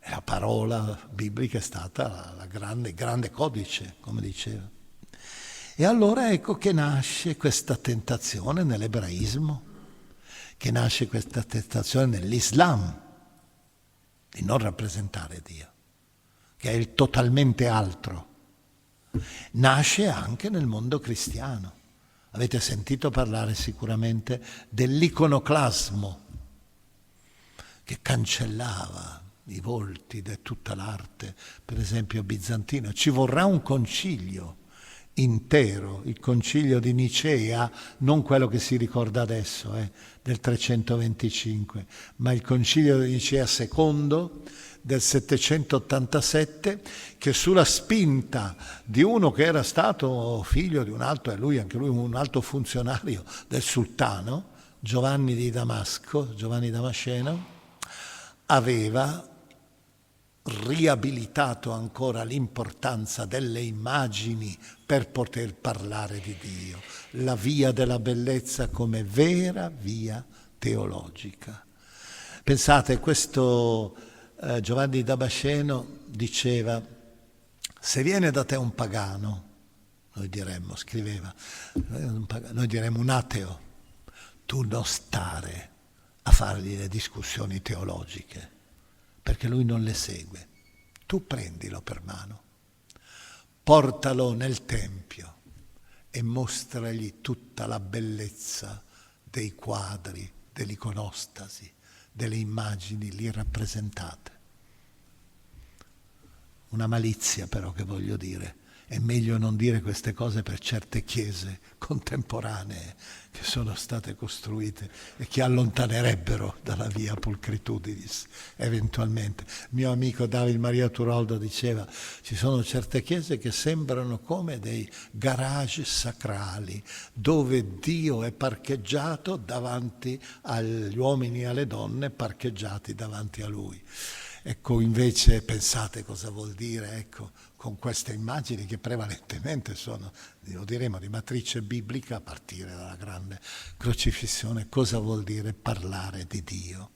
la parola biblica è stata la grande codice, come diceva. E allora ecco che nasce questa tentazione nell'ebraismo, che nasce questa tentazione nell'Islam, di non rappresentare Dio, che è il totalmente altro. Nasce anche nel mondo cristiano. Avete sentito parlare sicuramente dell'iconoclasmo, che cancellava i volti di tutta l'arte, per esempio bizantina. Ci vorrà un concilio intero, il concilio di Nicea, non quello che si ricorda adesso, del 325, ma il concilio di Nicea secondo del 787, che sulla spinta di uno che era stato figlio di un alto, e anche lui un alto funzionario del sultano, Giovanni di Damasco, Giovanni Damasceno, aveva riabilitato ancora l'importanza delle immagini per poter parlare di Dio, la via della bellezza come vera via teologica. Pensate, questo Giovanni Damasceno diceva: se viene da te un pagano, noi diremmo, scriveva, noi diremmo un ateo, tu non stare a fargli le discussioni teologiche, perché lui non le segue. Tu prendilo per mano, portalo nel Tempio e mostragli tutta la bellezza dei quadri, dell'iconostasi, delle immagini lì rappresentate. Una malizia però che voglio dire, è meglio non dire queste cose per certe chiese contemporanee che sono state costruite e che allontanerebbero dalla via pulchritudinis eventualmente. Il mio amico David Maria Turoldo diceva: ci sono certe chiese che sembrano come dei garage sacrali dove Dio è parcheggiato davanti agli uomini e alle donne parcheggiati davanti a Lui. Ecco, invece pensate cosa vuol dire, ecco, con queste immagini che prevalentemente sono, lo diremo, di matrice biblica a partire dalla grande crocifissione, cosa vuol dire parlare di Dio.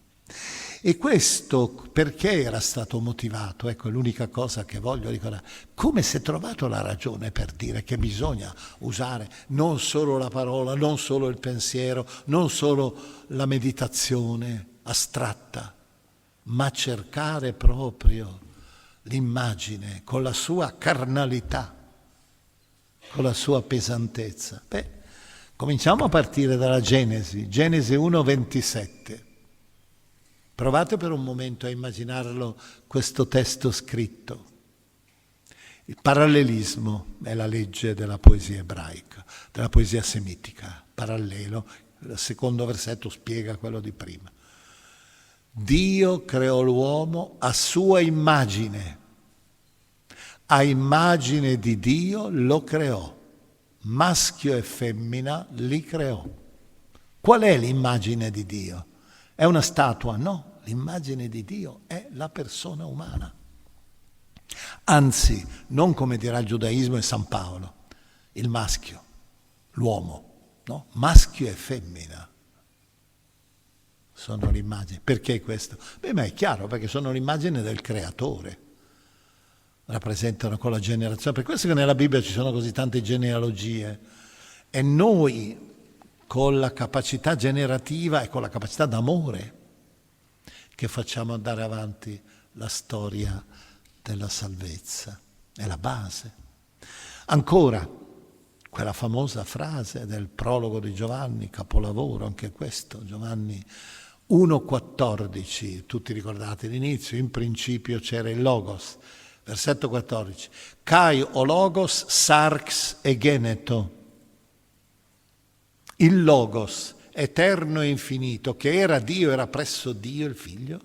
E questo perché era stato motivato? Ecco, è l'unica cosa che voglio ricordare. Come si è trovato la ragione per dire che bisogna usare non solo la parola, non solo il pensiero, non solo la meditazione astratta, ma cercare proprio l'immagine con la sua carnalità, con la sua pesantezza. Cominciamo a partire dalla Genesi 1:27. Provate per un momento a immaginarlo questo testo scritto. Il parallelismo è la legge della poesia ebraica, della poesia semitica, parallelo. Il secondo versetto spiega quello di prima. Dio creò l'uomo a sua immagine, a immagine di Dio lo creò, maschio e femmina li creò. Qual è l'immagine di Dio? È una statua? No, l'immagine di Dio è la persona umana. Anzi, non come dirà il giudaismo e San Paolo, il maschio, l'uomo, no? Maschio e femmina sono l'immagine. Perché questo? Beh, ma è chiaro, perché sono l'immagine del creatore. Rappresentano con la generazione. Per questo che nella Bibbia ci sono così tante genealogie. E noi, con la capacità generativa e con la capacità d'amore, che facciamo andare avanti la storia della salvezza. È la base. Ancora, quella famosa frase del prologo di Giovanni, capolavoro anche questo, Giovanni 1,14, tutti ricordate l'inizio, in principio c'era il Logos, versetto 14, Kai o Logos sarx egeneto, il Logos eterno e infinito, che era Dio, era presso Dio il Figlio,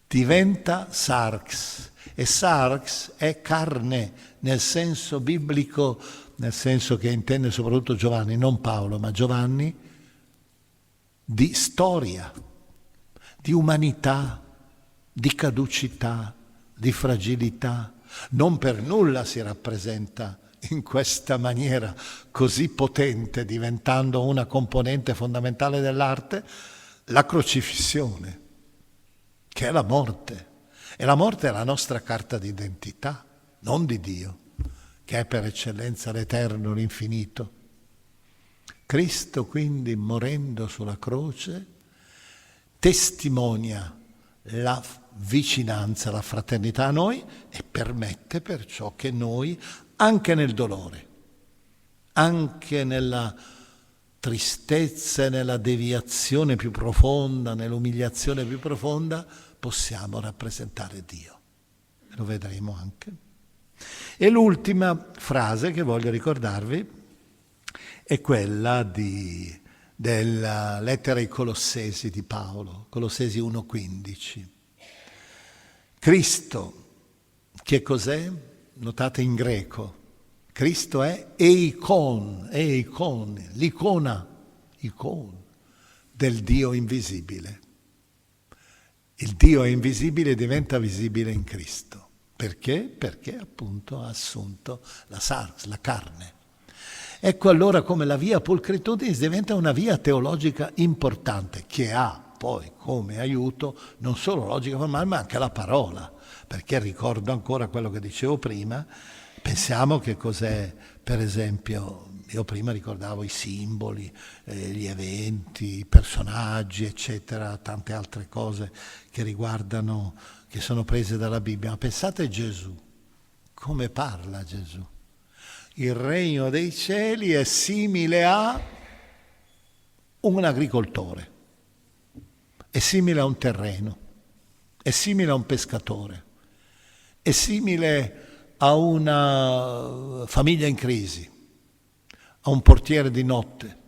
diventa sarx, e sarx è carne nel senso biblico, nel senso che intende soprattutto Giovanni, non Paolo, ma Giovanni, di storia, di umanità, di caducità, di fragilità. Non per nulla si rappresenta in questa maniera così potente, diventando una componente fondamentale dell'arte, la crocifissione, che è la morte. E la morte è la nostra carta d'identità, non di Dio, che è per eccellenza l'eterno, l'infinito. Cristo quindi, morendo sulla croce, testimonia la vicinanza, la fraternità a noi e permette perciò che noi, anche nel dolore, anche nella tristezza e nella deviazione più profonda, nell'umiliazione più profonda, possiamo rappresentare Dio. Lo vedremo anche. E l'ultima frase che voglio ricordarvi è quella della lettera ai Colossesi di Paolo, Colossesi 1,15. Cristo, che cos'è? Notate in greco, Cristo è eikon, l'icona del Dio invisibile. Il Dio è invisibile e diventa visibile in Cristo. Perché? Perché appunto ha assunto la sarx, la carne. Ecco allora come la via pulchritudinis diventa una via teologica importante, che ha poi come aiuto non solo logica formale ma anche la parola, perché ricordo ancora quello che dicevo prima, pensiamo che cos'è, per esempio, io prima ricordavo i simboli, gli eventi, i personaggi, eccetera, tante altre cose che riguardano, che sono prese dalla Bibbia, ma pensate a Gesù, come parla Gesù? Il regno dei cieli è simile a un agricoltore, è simile a un terreno, è simile a un pescatore, è simile a una famiglia in crisi, a un portiere di notte.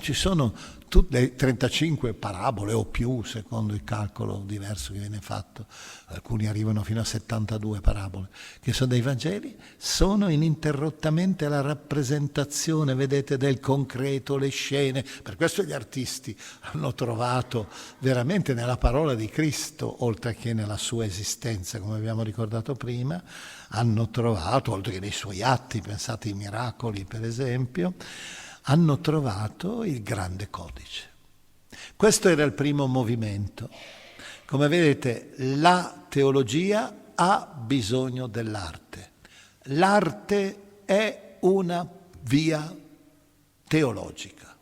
Ci sono tutte le 35 parabole o più, secondo il calcolo diverso che viene fatto. Alcuni arrivano fino a 72 parabole, che sono dei Vangeli, sono ininterrottamente la rappresentazione, vedete, del concreto, le scene. Per questo gli artisti hanno trovato veramente nella parola di Cristo, oltre che nella sua esistenza, come abbiamo ricordato prima, hanno trovato, oltre che nei suoi atti, pensate ai miracoli per esempio, hanno trovato il grande codice. Questo era il primo movimento. Come vedete, la teologia ha bisogno dell'arte. L'arte è una via teologica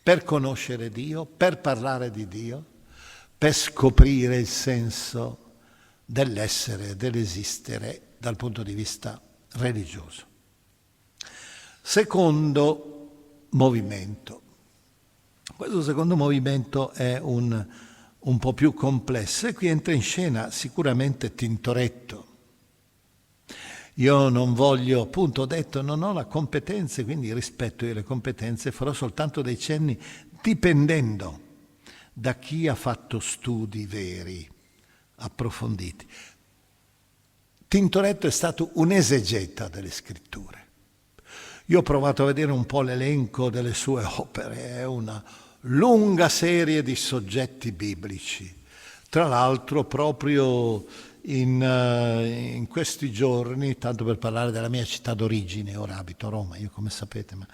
per conoscere Dio, per parlare di Dio, per scoprire il senso dell'essere, dell'esistere dal punto di vista religioso. Secondo movimento. Questo secondo movimento è un po' più complesso e qui entra in scena sicuramente Tintoretto. Io non voglio, appunto ho detto, non ho la competenza, quindi rispetto io le competenze, farò soltanto dei cenni dipendendo da chi ha fatto studi veri, approfonditi. Tintoretto è stato un esegeta delle scritture. Io ho provato a vedere un po' l'elenco delle sue opere, è una lunga serie di soggetti biblici. Tra l'altro proprio in questi giorni, tanto per parlare della mia città d'origine, ora abito a Roma, io come sapete, ma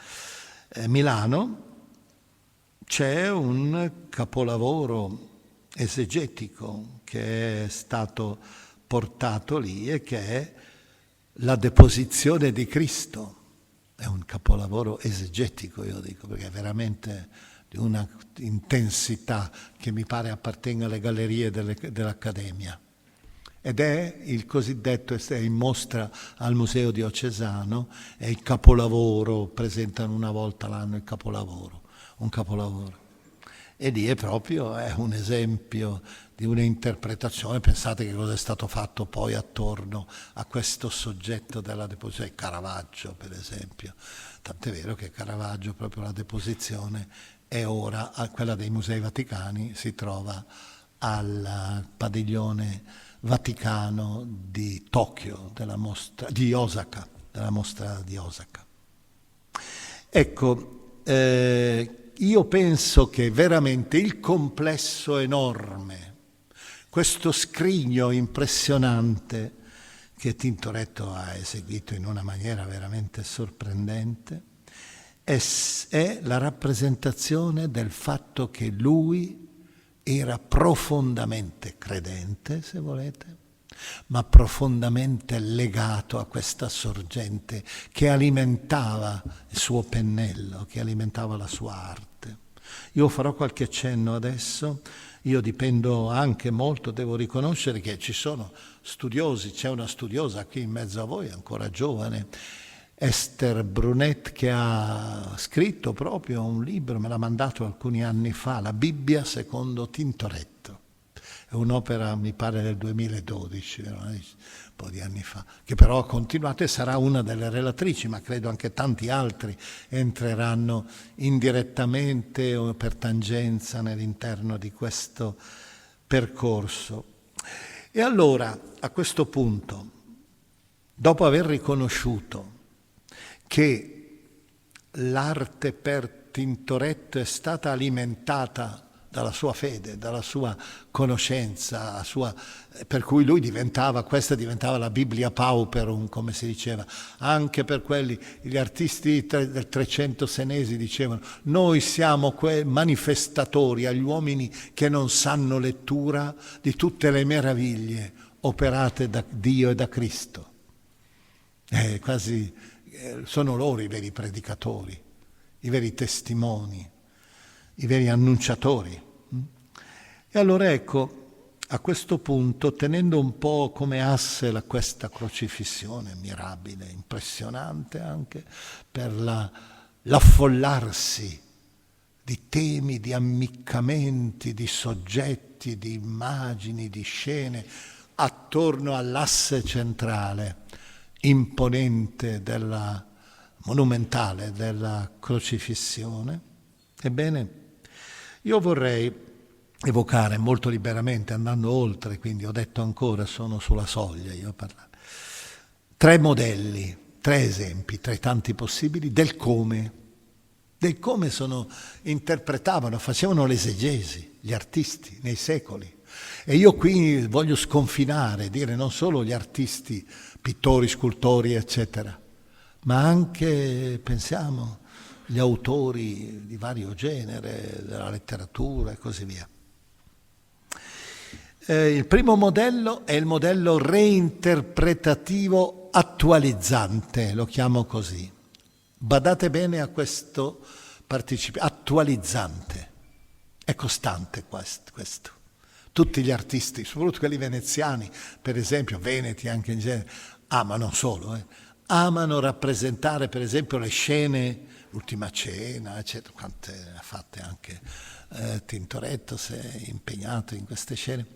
Milano, c'è un capolavoro esegetico che è stato portato lì e che è la deposizione di Cristo. È un capolavoro esegetico, io dico, perché è veramente di una intensità che mi pare appartenga alle gallerie dell'Accademia. Ed è il cosiddetto, è in mostra al Museo Diocesano, è il capolavoro, presentano una volta l'anno il capolavoro, un capolavoro. E lì è un esempio di un'interpretazione. Pensate che cosa è stato fatto poi attorno a questo soggetto della deposizione, Caravaggio per esempio. Tant'è vero che Caravaggio, proprio la deposizione, è ora, quella dei Musei Vaticani, si trova al padiglione Vaticano di Tokyo, di Osaka, della mostra di Osaka. Ecco, io penso che veramente il complesso enorme, questo scrigno impressionante che Tintoretto ha eseguito in una maniera veramente sorprendente, è la rappresentazione del fatto che lui era profondamente credente, se volete, ma profondamente legato a questa sorgente che alimentava il suo pennello, che alimentava la sua arte. Io farò qualche cenno adesso. Io dipendo anche molto, devo riconoscere che ci sono studiosi, c'è una studiosa qui in mezzo a voi, ancora giovane, Esther Brunet, che ha scritto proprio un libro, me l'ha mandato alcuni anni fa, La Bibbia secondo Tintoretto. È un'opera, mi pare, del 2012, un po' di anni fa, che però ha continuato e sarà una delle relatrici, ma credo anche tanti altri entreranno indirettamente o per tangenza nell'interno di questo percorso. E allora, a questo punto, dopo aver riconosciuto che l'arte per Tintoretto è stata alimentata dalla sua fede, dalla sua conoscenza, per cui lui questa diventava la Biblia Pauperum, come si diceva. Anche per gli artisti del Trecento senesi dicevano: noi siamo quei manifestatori agli uomini che non sanno lettura di tutte le meraviglie operate da Dio e da Cristo. Sono loro i veri predicatori, i veri testimoni, i veri annunciatori. E allora ecco, a questo punto, tenendo un po' come asse questa crocifissione mirabile, impressionante anche per l'affollarsi di temi, di ammiccamenti, di soggetti, di immagini, di scene, attorno all'asse centrale, imponente monumentale della crocifissione. Ebbene, io vorrei evocare molto liberamente, andando oltre, quindi ho detto ancora, sono sulla soglia, io parlare, 3 modelli, 3 esempi, tra i tanti possibili, del come interpretavano, facevano l'esegesi, gli artisti nei secoli. E io qui voglio sconfinare, dire non solo gli artisti, pittori, scultori, eccetera, ma anche, pensiamo, gli autori di vario genere, della letteratura e così via. Il primo modello è il modello reinterpretativo attualizzante, lo chiamo così. Badate bene a questo participio, attualizzante. È costante questo. Tutti gli artisti, soprattutto quelli veneziani, per esempio, veneti anche in genere, ma non solo, amano rappresentare per esempio le scene, l'Ultima Cena, eccetera, quante ha fatte anche Tintoretto, si è impegnato in queste scene.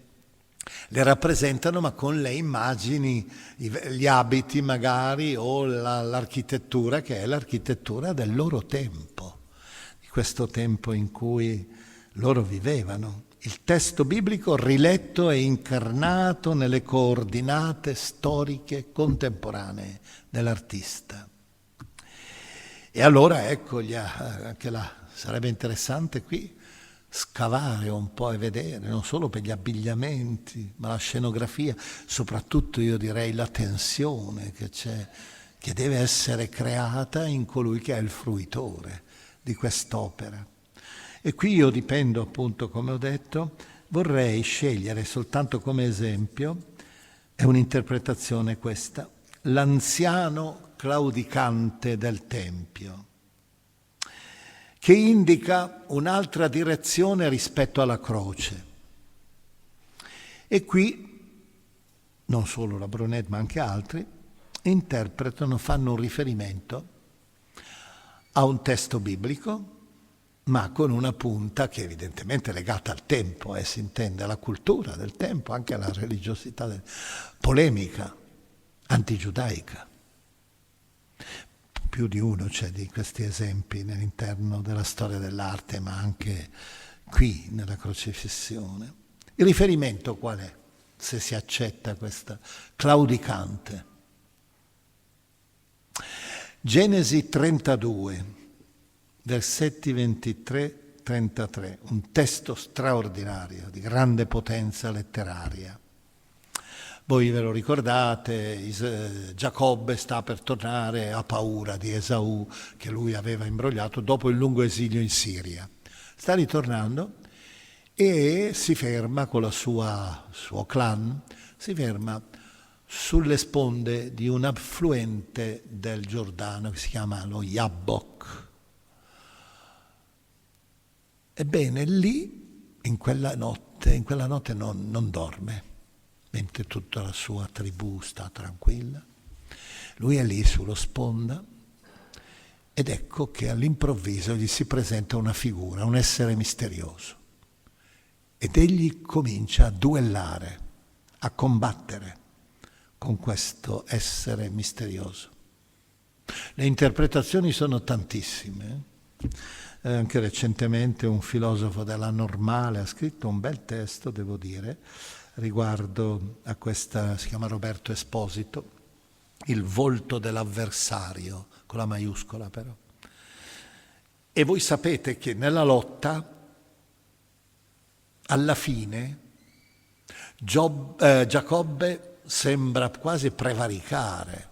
Le rappresentano ma con le immagini, gli abiti magari o l'architettura che è l'architettura del loro tempo, di questo tempo in cui loro vivevano. Il testo biblico riletto e incarnato nelle coordinate storiche contemporanee dell'artista. E allora ecco, anche là sarebbe interessante qui scavare un po' e vedere, non solo per gli abbigliamenti, ma la scenografia, soprattutto io direi la tensione che c'è, che deve essere creata in colui che è il fruitore di quest'opera. E qui io dipendo, appunto, come ho detto, vorrei scegliere soltanto come esempio, è un'interpretazione questa, l'anziano claudicante del Tempio, che indica un'altra direzione rispetto alla croce. E qui, non solo la Brunet ma anche altri, interpretano, fanno un riferimento a un testo biblico, ma con una punta che evidentemente è legata al tempo, si intende alla cultura del tempo, anche alla religiosità, polemica, antigiudaica. Più di uno c'è di questi esempi all'interno della storia dell'arte, ma anche qui nella crocifissione. Il riferimento qual è, se si accetta questa claudicante? Genesi 32, versetti 23-33, un testo straordinario, di grande potenza letteraria. Voi ve lo ricordate, Giacobbe sta per tornare, ha paura di Esaù che lui aveva imbrogliato dopo il lungo esilio in Siria. Sta ritornando e si ferma con la suo clan, si ferma sulle sponde di un affluente del Giordano che si chiama lo Jabbok. Ebbene, lì, in quella notte non dorme, mentre tutta la sua tribù sta tranquilla. Lui è lì sullo sponda ed ecco che all'improvviso gli si presenta una figura, un essere misterioso. Ed egli comincia a duellare, a combattere con questo essere misterioso. Le interpretazioni sono tantissime. Anche recentemente un filosofo della normale ha scritto un bel testo, devo dire, riguardo a questa, si chiama Roberto Esposito, il volto dell'avversario, con la maiuscola però. E voi sapete che nella lotta, alla fine, Giacobbe sembra quasi prevaricare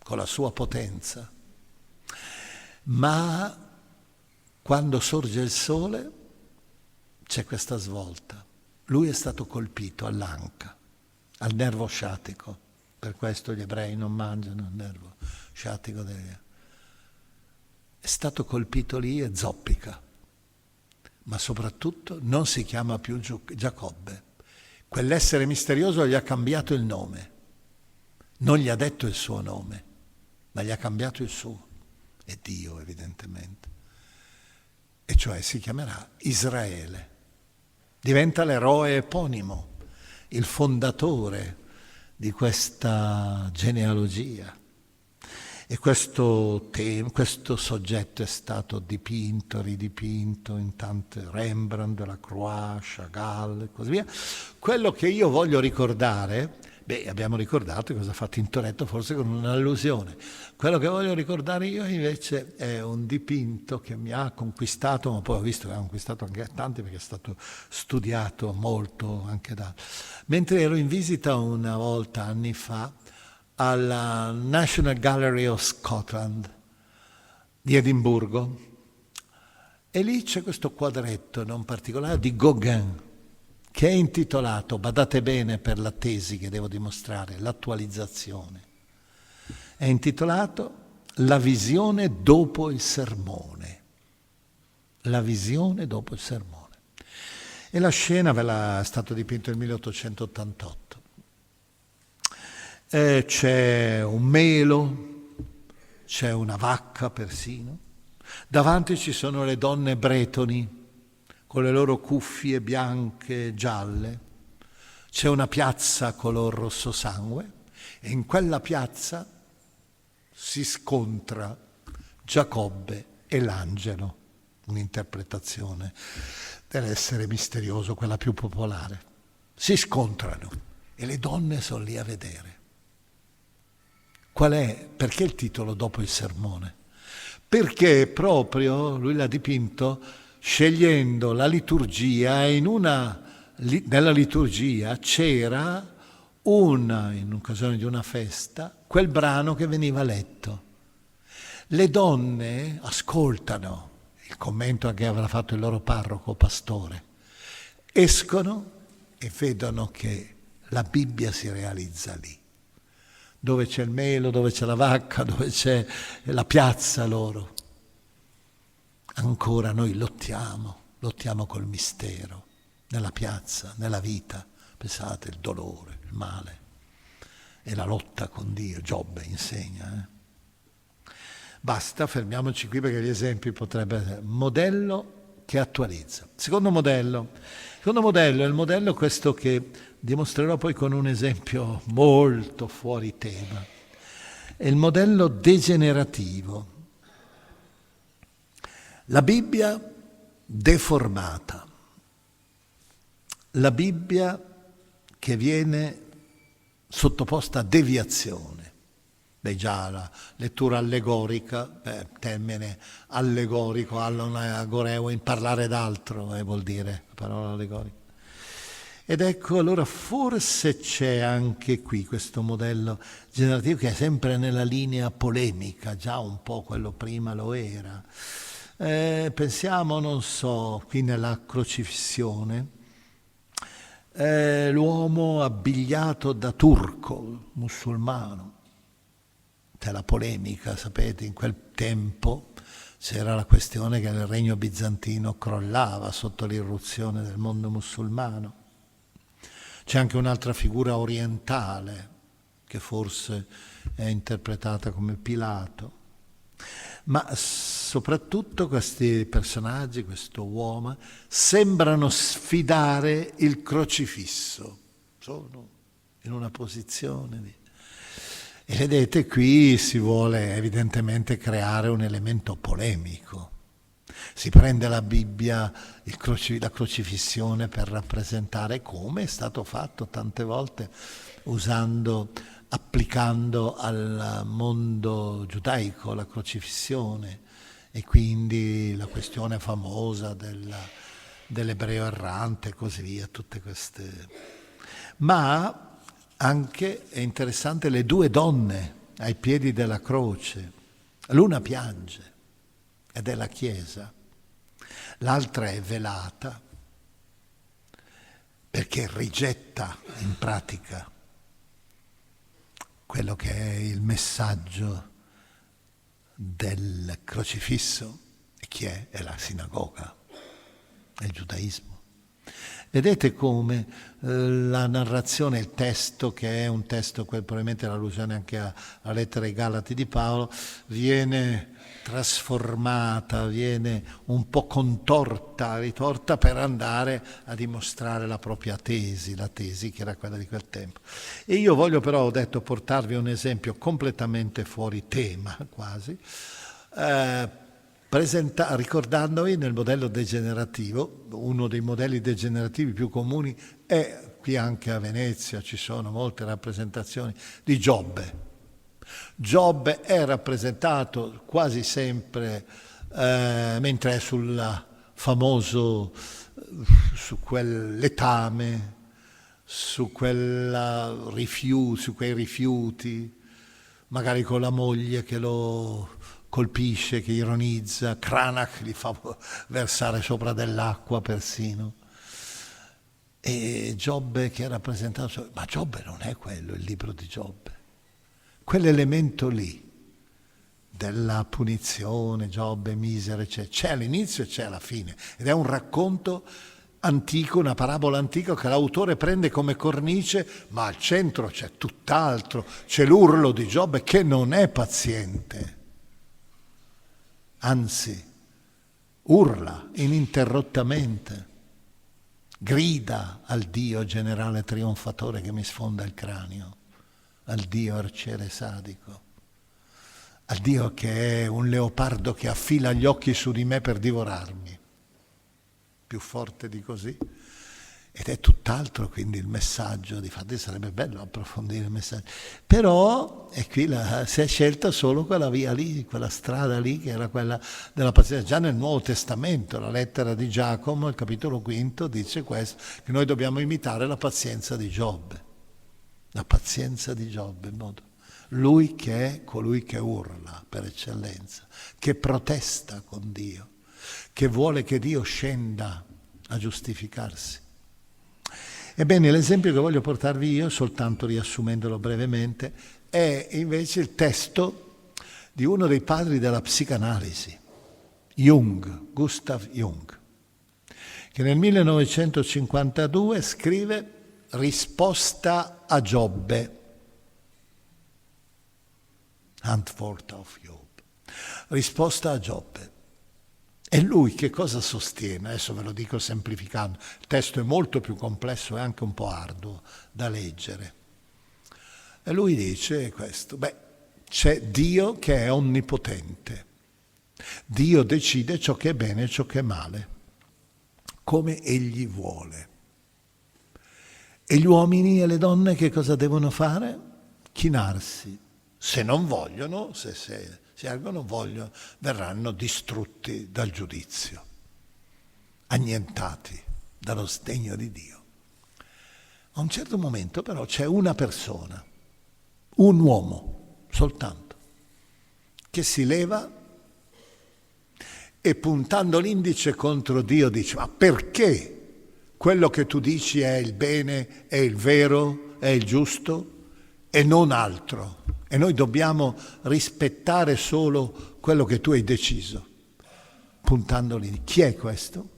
con la sua potenza, ma quando sorge il sole c'è questa svolta. Lui è stato colpito all'anca, al nervo sciatico, per questo gli ebrei non mangiano il nervo sciatico. È stato colpito lì e zoppica, ma soprattutto non si chiama più Giacobbe. Quell'essere misterioso gli ha cambiato il nome, non gli ha detto il suo nome, ma gli ha cambiato il suo, è Dio evidentemente, e cioè si chiamerà Israele. Diventa l'eroe eponimo, il fondatore di questa genealogia. E questo soggetto è stato dipinto, ridipinto in tante, Rembrandt, Delacroix, Chagall e così via. Quello che io voglio ricordare, abbiamo ricordato cosa ha fatto Tintoretto, forse con un'allusione. Quello che voglio ricordare io invece è un dipinto che mi ha conquistato, ma poi ho visto che ha conquistato anche tanti perché è stato studiato molto anche da... Mentre ero in visita una volta, anni fa, alla National Gallery of Scotland di Edimburgo, e lì c'è questo quadretto non particolare di Gauguin che è intitolato, badate bene per la tesi che devo dimostrare, l'attualizzazione, è intitolato La visione dopo il sermone. La visione dopo il sermone. E la scena è stato dipinto nel 1888. C'è un melo, c'è una vacca persino, davanti ci sono le donne bretoni con le loro cuffie bianche e gialle, c'è una piazza color rosso sangue e in quella piazza si scontra Giacobbe e l'angelo, un'interpretazione dell'essere misterioso, quella più popolare. Si scontrano e le donne sono lì a vedere. Perché il titolo dopo il sermone? Perché proprio lui l'ha dipinto scegliendo la liturgia e nella liturgia c'era in occasione di una festa, quel brano che veniva letto. Le donne ascoltano il commento che aveva fatto il loro parroco, pastore, escono e vedono che la Bibbia si realizza lì, dove c'è il melo, dove c'è la vacca, dove c'è la piazza loro. Ancora noi lottiamo col mistero, nella piazza, nella vita. Pensate, il dolore, il male e la lotta con Dio. Giobbe insegna. Basta, fermiamoci qui perché gli esempi potrebbero essere. Modello che attualizza. Secondo modello è il modello questo che dimostrerò poi con un esempio molto fuori tema. È il modello degenerativo. La Bibbia deformata. La Bibbia che viene sottoposta a deviazione. Beh, già la lettura allegorica, termine allegorico, allonagoreo, in parlare d'altro, vuol dire la parola allegorica. Ed ecco, allora forse c'è anche qui questo modello generativo che è sempre nella linea polemica, già un po' quello prima lo era. Pensiamo, non so, qui nella crocifissione, l'uomo abbigliato da turco, musulmano. C'è la polemica, sapete, in quel tempo c'era la questione che il regno bizantino crollava sotto l'irruzione del mondo musulmano. C'è anche un'altra figura orientale che forse è interpretata come Pilato. Ma soprattutto questi personaggi, questo uomo, sembrano sfidare il crocifisso. Sono in una posizione di... E vedete, qui si vuole evidentemente creare un elemento polemico. Si prende la Bibbia, la crocifissione per rappresentare, come è stato fatto tante volte, applicando al mondo giudaico la crocifissione, e quindi la questione famosa dell'ebreo errante e così via, tutte queste. Ma anche è interessante le due donne ai piedi della croce. L'una piange ed è la Chiesa, l'altra è velata perché rigetta in pratica quello che è il messaggio del crocifisso. E chi è? È la sinagoga, è il giudaismo. Vedete come la narrazione, il testo, che è un testo, probabilmente l'allusione anche alla lettera ai Galati di Paolo, viene trasformata, viene un po' contorta, ritorta per andare a dimostrare la propria tesi, la tesi che era quella di quel tempo. E io voglio però, ho detto, portarvi un esempio completamente fuori tema, quasi, ricordandovi nel modello degenerativo, uno dei modelli degenerativi più comuni è, qui anche a Venezia ci sono molte rappresentazioni di Giobbe. Giobbe è rappresentato quasi sempre, mentre è sul famoso, su quel letame, su quei rifiuti, magari con la moglie che lo colpisce, che ironizza, Cranach gli fa versare sopra dell'acqua persino. E Giobbe che è rappresentato, ma Giobbe non è quello, il libro di Giobbe. Quell'elemento lì della punizione, Giobbe, misere, c'è all'inizio e c'è alla fine. Ed è un racconto antico, una parabola antica che l'autore prende come cornice, ma al centro c'è tutt'altro, c'è l'urlo di Giobbe che non è paziente. Anzi, urla ininterrottamente, grida al Dio generale trionfatore che mi sfonda il cranio, al Dio arciere sadico, al Dio che è un leopardo che affila gli occhi su di me per divorarmi. Più forte di così. ed è tutt'altro quindi il messaggio, difatti sarebbe bello approfondire il messaggio, però e qui si è scelta solo quella via lì, quella strada lì che era quella della pazienza. Già nel Nuovo Testamento, la lettera di Giacomo, il capitolo 5 dice questo, che noi dobbiamo imitare la pazienza di Giobbe, la pazienza di Giobbe, in modo lui che è colui che urla per eccellenza, che protesta con Dio, che vuole che Dio scenda a giustificarsi. Ebbene, l'esempio che voglio portarvi io, soltanto riassumendolo brevemente, è invece il testo di uno dei padri della psicanalisi, Jung, Gustav Jung, che nel 1952 scrive Risposta a Giobbe, Antwort auf Job, risposta a Giobbe. E lui che cosa sostiene? Adesso ve lo dico semplificando, il testo è molto più complesso e anche un po' arduo da leggere. E lui dice questo, c'è Dio che è onnipotente, Dio decide ciò che è bene e ciò che è male, come Egli vuole. E gli uomini e le donne che cosa devono fare? Chinarsi. Se non vogliono, se ergono, verranno distrutti dal giudizio, annientati dallo sdegno di Dio. A un certo momento però c'è una persona, un uomo soltanto, che si leva e puntando l'indice contro Dio dice: ma perché quello che tu dici è il bene, è il vero, è il giusto e non altro? E noi dobbiamo rispettare solo quello che tu hai deciso, puntando lì. Chi è questo?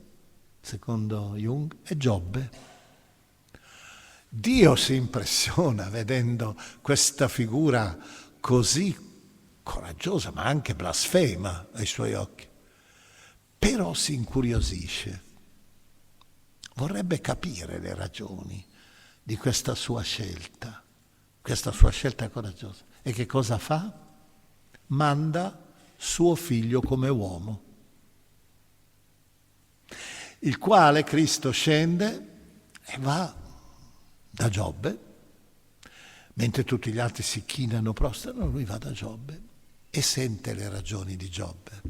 Secondo Jung è Giobbe. Dio si impressiona vedendo questa figura così coraggiosa, ma anche blasfema ai suoi occhi. Però si incuriosisce. Vorrebbe capire le ragioni di questa sua scelta coraggiosa. E che cosa fa? Manda suo figlio come uomo, il quale Cristo scende e va da Giobbe, mentre tutti gli altri si chinano, prostrano, lui va da Giobbe e sente le ragioni di Giobbe.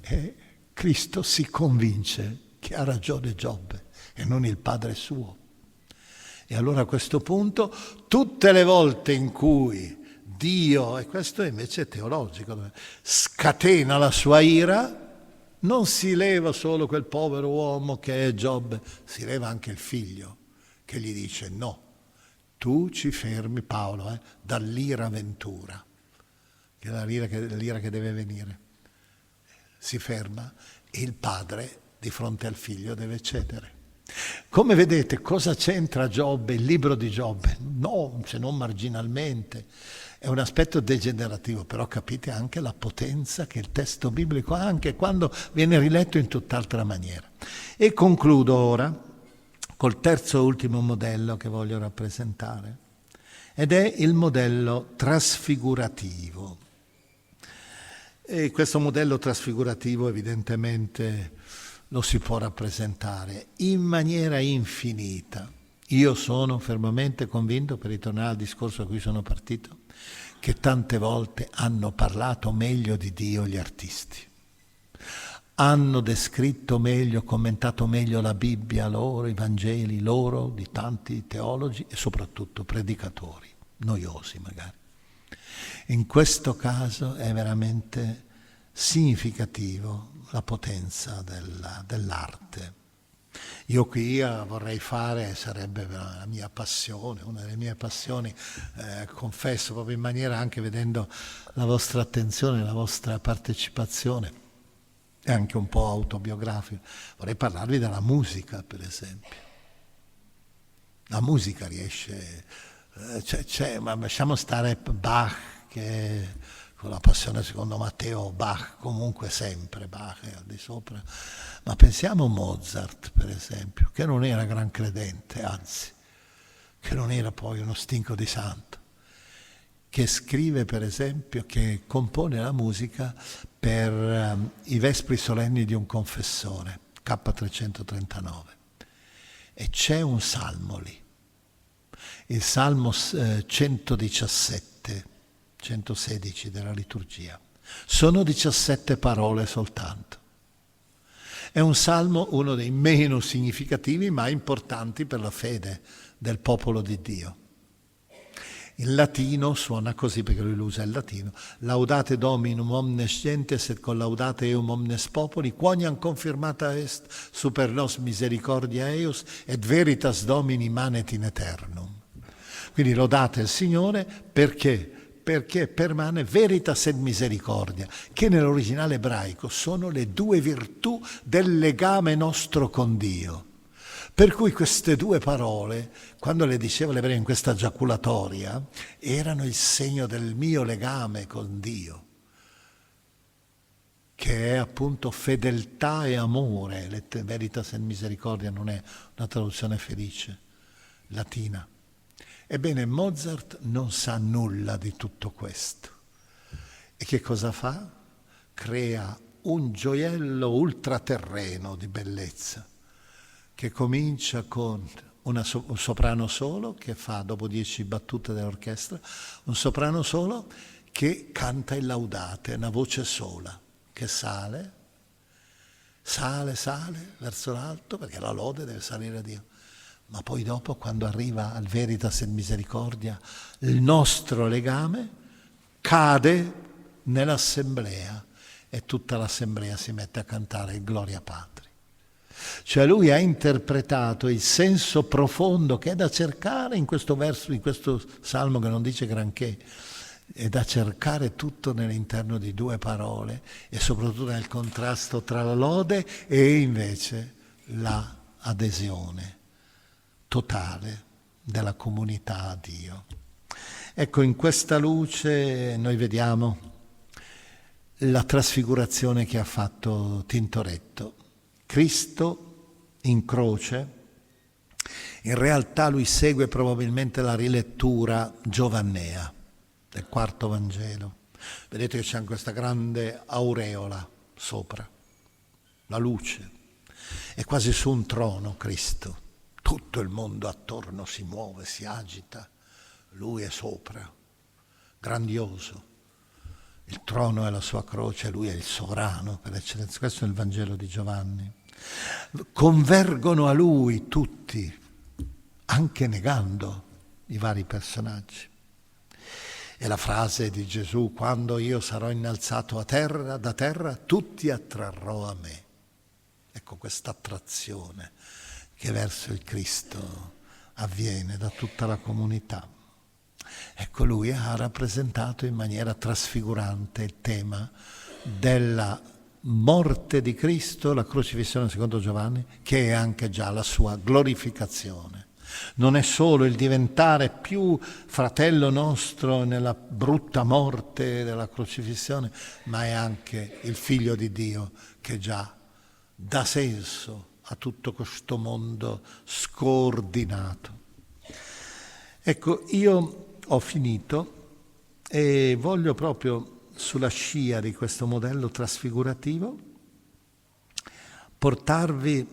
E Cristo si convince che ha ragione Giobbe e non il padre suo. E allora a questo punto, tutte le volte in cui Dio, e questo invece è teologico, scatena la sua ira, non si leva solo quel povero uomo che è Giobbe, si leva anche il figlio che gli dice: no, tu ci fermi, Paolo, dall'ira ventura, che è l'ira che deve venire. Si ferma e il padre di fronte al figlio deve cedere. Come vedete, cosa c'entra Giobbe, il libro di Giobbe? No, se non marginalmente. È un aspetto degenerativo, però capite anche la potenza che il testo biblico ha anche quando viene riletto in tutt'altra maniera. E concludo ora col terzo e ultimo modello che voglio rappresentare, ed è il modello trasfigurativo. E questo modello trasfigurativo evidentemente lo si può rappresentare in maniera infinita. Io sono fermamente convinto, per ritornare al discorso a cui sono partito, che tante volte hanno parlato meglio di Dio gli artisti. Hanno descritto meglio, commentato meglio la Bibbia loro, i Vangeli loro, di tanti teologi e soprattutto predicatori, noiosi magari. In questo caso è veramente significativo la potenza dell'arte. Io qui vorrei fare, sarebbe la mia passione, una delle mie passioni, confesso proprio in maniera anche vedendo la vostra attenzione, la vostra partecipazione, e anche un po' autobiografico, vorrei parlarvi della musica, per esempio. La musica riesce, ma lasciamo stare Bach, che con la passione secondo Matteo, Bach comunque sempre, Bach è al di sopra, ma pensiamo a Mozart per esempio, che non era gran credente, anzi, che non era poi uno stinco di santo, che scrive per esempio, che compone la musica per i Vespri solenni di un confessore, K339, E c'è un salmo lì, il Salmo 117, 116 della liturgia. Sono 17 parole soltanto. È un salmo, uno dei meno significativi ma importanti per la fede del popolo di Dio. In latino suona così, perché lui lo usa il latino: Laudate Dominum omnes gentes et collaudate eum omnes populi, quoniam confirmata est super nos misericordia eius et veritas Domini manet in aeternum. Quindi lodate il Signore perché permane veritas et misericordia, che nell'originale ebraico sono le due virtù del legame nostro con Dio. Per cui queste due parole, quando le diceva l'ebreo in questa giaculatoria, erano il segno del mio legame con Dio, che è appunto fedeltà e amore. Veritas et misericordia non è una traduzione felice, latina. Ebbene, Mozart non sa nulla di tutto questo. E che cosa fa? Crea un gioiello ultraterreno di bellezza, che comincia con un soprano solo, che fa dopo 10 battute dell'orchestra, un soprano solo che canta il Laudate, una voce sola, che sale verso l'alto, perché la lode deve salire a Dio. Ma poi dopo, quando arriva al Veritas et Misericordia, il nostro legame cade nell'assemblea e tutta l'assemblea si mette a cantare il Gloria Patri. Cioè lui ha interpretato il senso profondo che è da cercare in questo verso, in questo salmo che non dice granché, è da cercare tutto nell'interno di due parole e soprattutto nel contrasto tra la lode e invece la adesione totale della comunità a Dio. Ecco, in questa luce noi vediamo la trasfigurazione che ha fatto Tintoretto. Cristo in croce, in realtà lui segue probabilmente la rilettura giovannea del quarto Vangelo. Vedete che c'è questa grande aureola sopra, la luce, è quasi su un trono Cristo. Tutto il mondo attorno si muove, si agita, lui è sopra, grandioso. Il trono è la sua croce, lui è il sovrano per eccellenza. Questo è il Vangelo di Giovanni. Convergono a lui tutti, anche negando i vari personaggi. E la frase di Gesù: quando io sarò innalzato da terra, tutti attrarrò a me. Ecco questa attrazione che verso il Cristo avviene da tutta la comunità. Ecco, lui ha rappresentato in maniera trasfigurante il tema della morte di Cristo, la crocifissione secondo Giovanni, che è anche già la sua glorificazione. Non è solo il diventare più fratello nostro nella brutta morte della crocifissione, ma è anche il Figlio di Dio che già dà senso a tutto questo mondo scordinato. Ecco, io ho finito e voglio proprio sulla scia di questo modello trasfigurativo portarvi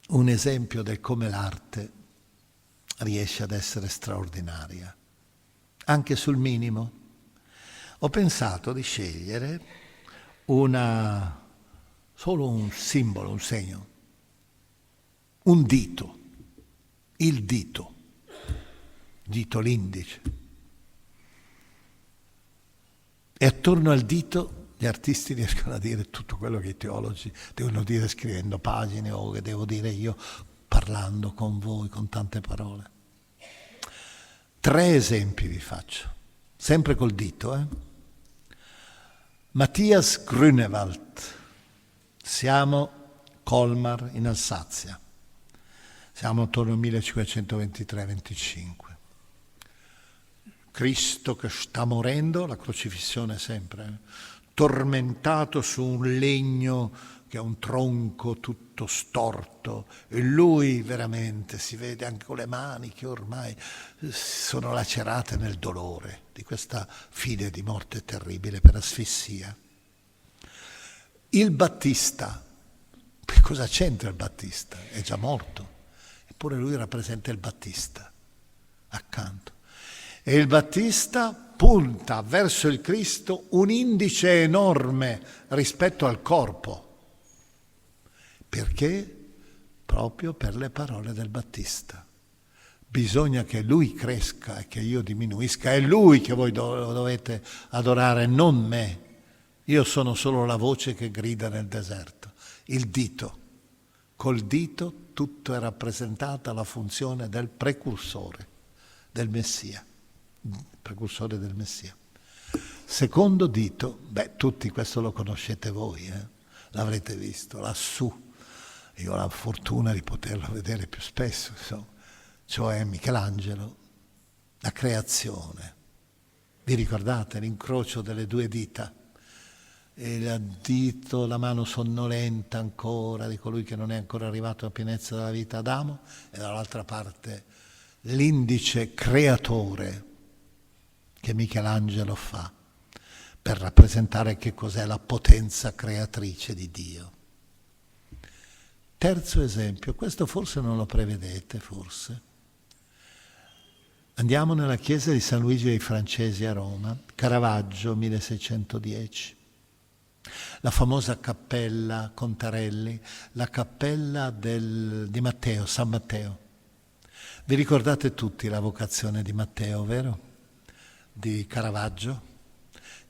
un esempio del come l'arte riesce ad essere straordinaria, anche sul minimo. Ho pensato di scegliere solo un simbolo, un segno, un dito, il dito l'indice. E attorno al dito gli artisti riescono a dire tutto quello che i teologi devono dire scrivendo pagine o che devo dire io parlando con voi con tante parole. 3 esempi vi faccio, sempre col dito. Matthias Grünewald, siamo Colmar in Alsazia, siamo attorno al 1523-25. Cristo che sta morendo, la crocifissione sempre, tormentato su un legno che è un tronco tutto storto e lui veramente si vede anche con le mani che ormai sono lacerate nel dolore di questa fine di morte terribile per asfissia. Il Battista, cosa c'entra il Battista? È già morto. Eppure lui rappresenta il Battista accanto. E il Battista punta verso il Cristo un indice enorme rispetto al corpo. Perché? Proprio per le parole del Battista. Bisogna che lui cresca e che io diminuisca. È lui che voi dovete adorare, non me. Io sono solo la voce che grida nel deserto. Il dito. Col dito tutto è rappresentata la funzione del precursore del Messia. Precursore del Messia. Secondo dito, tutti questo lo conoscete voi, l'avrete visto lassù. Io ho la fortuna di poterlo vedere più spesso, cioè Michelangelo, la creazione. Vi ricordate l'incrocio delle due dita? E il dito, la mano sonnolenta ancora di colui che non è ancora arrivato alla pienezza della vita, Adamo, e dall'altra parte l'indice creatore che Michelangelo fa per rappresentare che cos'è la potenza creatrice di Dio. Terzo esempio, questo forse non lo prevedete, forse. Andiamo nella chiesa di San Luigi dei Francesi a Roma, Caravaggio 1610. La famosa cappella Contarelli, la cappella di Matteo, San Matteo. Vi ricordate tutti la vocazione di Matteo, vero? Di Caravaggio?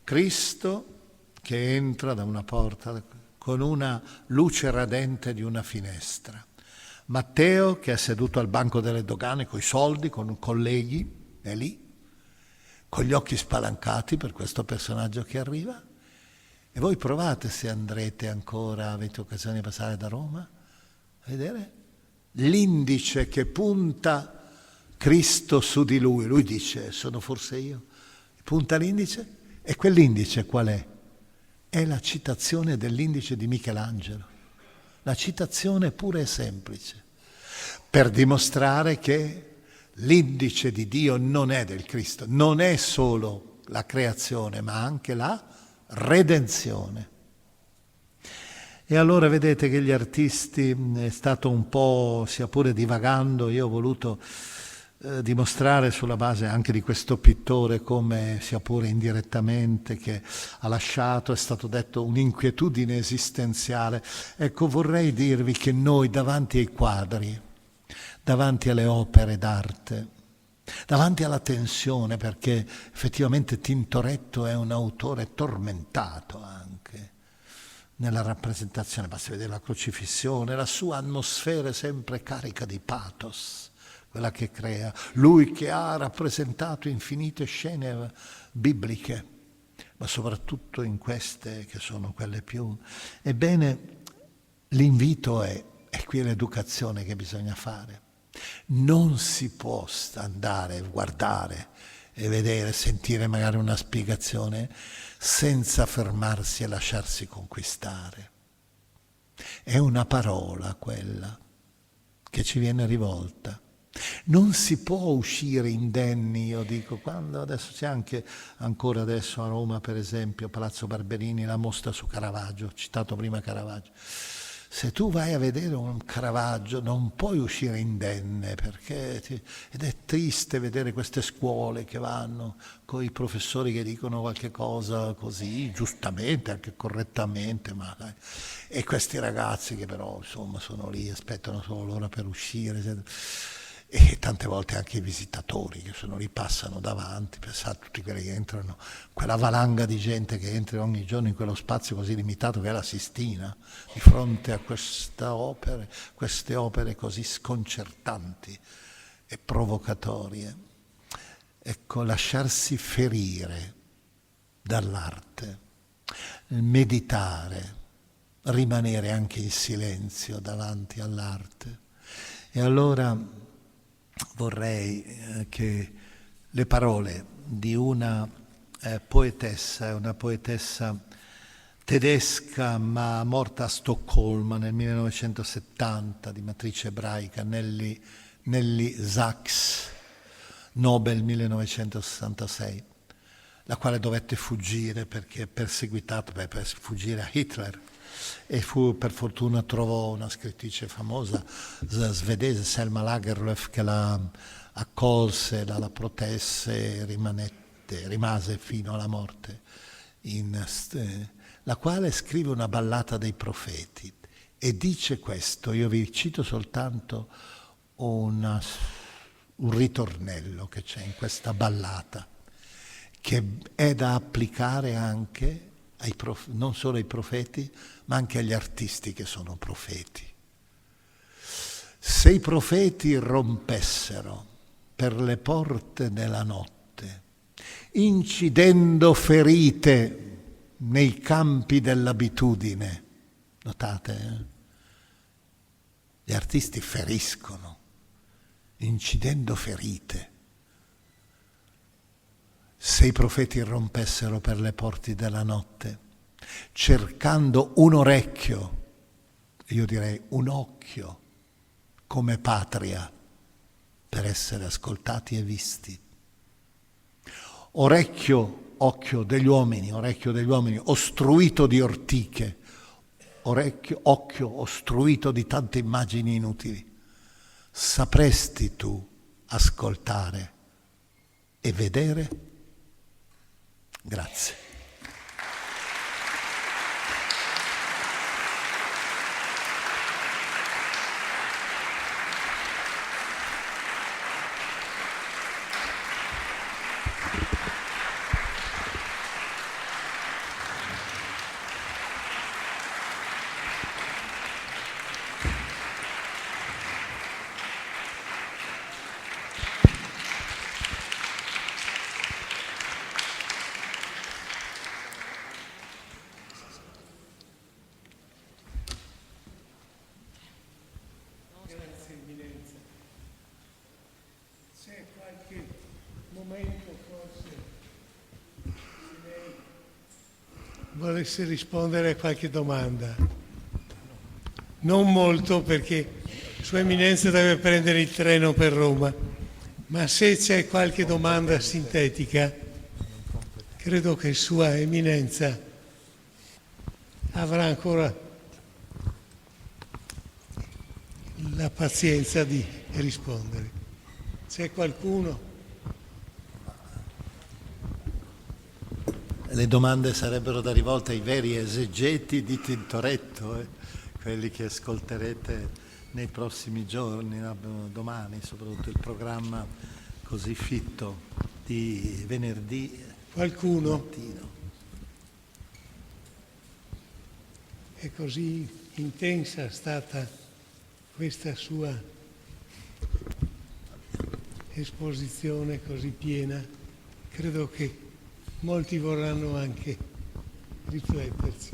Cristo che entra da una porta con una luce radente di una finestra. Matteo che è seduto al banco delle dogane coi soldi, con colleghi, è lì, con gli occhi spalancati per questo personaggio che arriva. E voi provate, se andrete ancora, avete occasione di passare da Roma, a vedere l'indice che punta Cristo su di lui. Lui dice, sono forse io. Punta l'indice, e quell'indice qual è? È la citazione dell'indice di Michelangelo. La citazione pura e semplice, per dimostrare che l'indice di Dio non è del Cristo, non è solo la creazione, ma anche la redenzione. E allora vedete che gli artisti, è stato un po', sia pure divagando, io ho voluto dimostrare sulla base anche di questo pittore come, sia pure indirettamente, che ha lasciato, è stato detto, un'inquietudine esistenziale. Ecco, vorrei dirvi che noi davanti ai quadri, davanti alle opere d'arte, davanti alla tensione, perché effettivamente Tintoretto è un autore tormentato anche nella rappresentazione, basta vedere la crocifissione, la sua atmosfera è sempre carica di pathos, quella che crea, lui che ha rappresentato infinite scene bibliche, ma soprattutto in queste che sono quelle più. Ebbene, l'invito è qui l'educazione che bisogna fare. Non si può andare, guardare e vedere, sentire magari una spiegazione senza fermarsi e lasciarsi conquistare. È una parola quella che ci viene rivolta. Non si può uscire indenni, io dico, quando adesso c'è anche, ancora adesso a Roma per esempio, Palazzo Barberini, la mostra su Caravaggio, ho citato prima Caravaggio. Se tu vai a vedere un Caravaggio non puoi uscire indenne, ed è triste vedere queste scuole che vanno con i professori che dicono qualche cosa così, giustamente, anche correttamente, ma dai. E questi ragazzi che però insomma sono lì, aspettano solo l'ora per uscire, eccetera. E tante volte anche i visitatori che sono lì, passano davanti, pensate tutti quelli che entrano, quella valanga di gente che entra ogni giorno in quello spazio così limitato che è la Sistina, di fronte a queste opere così sconcertanti e provocatorie. Ecco, lasciarsi ferire dall'arte, meditare, rimanere anche in silenzio davanti all'arte. E allora vorrei che le parole di una poetessa tedesca ma morta a Stoccolma nel 1970, di matrice ebraica, Nelly Sachs, Nobel 1966, la quale dovette fuggire perché perseguitata per fuggire a Hitler, e per fortuna trovò una scrittrice famosa svedese, Selma Lagerlöf, che la accolse, la protesse, rimase fino alla morte, la quale scrive una ballata dei profeti e dice questo. Io vi cito soltanto un ritornello che c'è in questa ballata, che è da applicare anche non solo ai profeti, ma anche agli artisti che sono profeti. Se i profeti rompessero per le porte della notte, incidendo ferite nei campi dell'abitudine, notate, gli artisti feriscono, incidendo ferite. Se i profeti rompessero per le porte della notte, cercando un orecchio, io direi un occhio, come patria, per essere ascoltati e visti. Occhio degli uomini, ostruito di ortiche, occhio ostruito di tante immagini inutili. Sapresti tu ascoltare e vedere? Grazie. C'è qualche momento forse se lei volesse rispondere a qualche domanda? Non molto, perché Sua Eminenza deve prendere il treno per Roma, ma se c'è qualche domanda sintetica, credo che Sua Eminenza avrà ancora la pazienza di rispondere. C'è qualcuno? Le domande sarebbero da rivolta ai veri esegeti di Tintoretto, quelli che ascolterete nei prossimi giorni, domani, soprattutto il programma così fitto di venerdì Qualcuno? mattino. È così intensa stata questa sua esposizione, così piena, credo che molti vorranno anche rifletterci.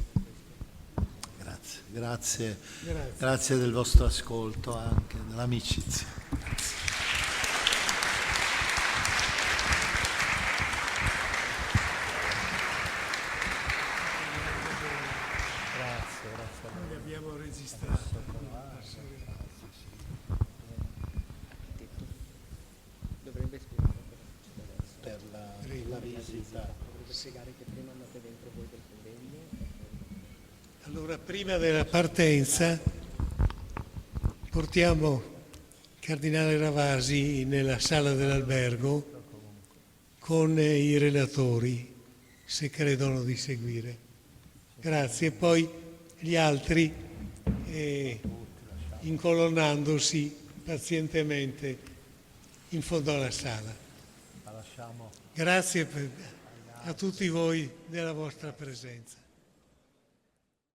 Grazie del vostro ascolto, anche dell'amicizia. Noi abbiamo registrato. Dovrebbe spiegare Per la visita. dovrebbe spiegare che prima andate dentro voi del convegno. Allora, prima della partenza, portiamo il Cardinale Ravasi nella sala dell'albergo con i relatori, se credono di seguire. Grazie. E poi gli altri, incolonnandosi pazientemente in fondo alla sala. Grazie a tutti voi della vostra presenza.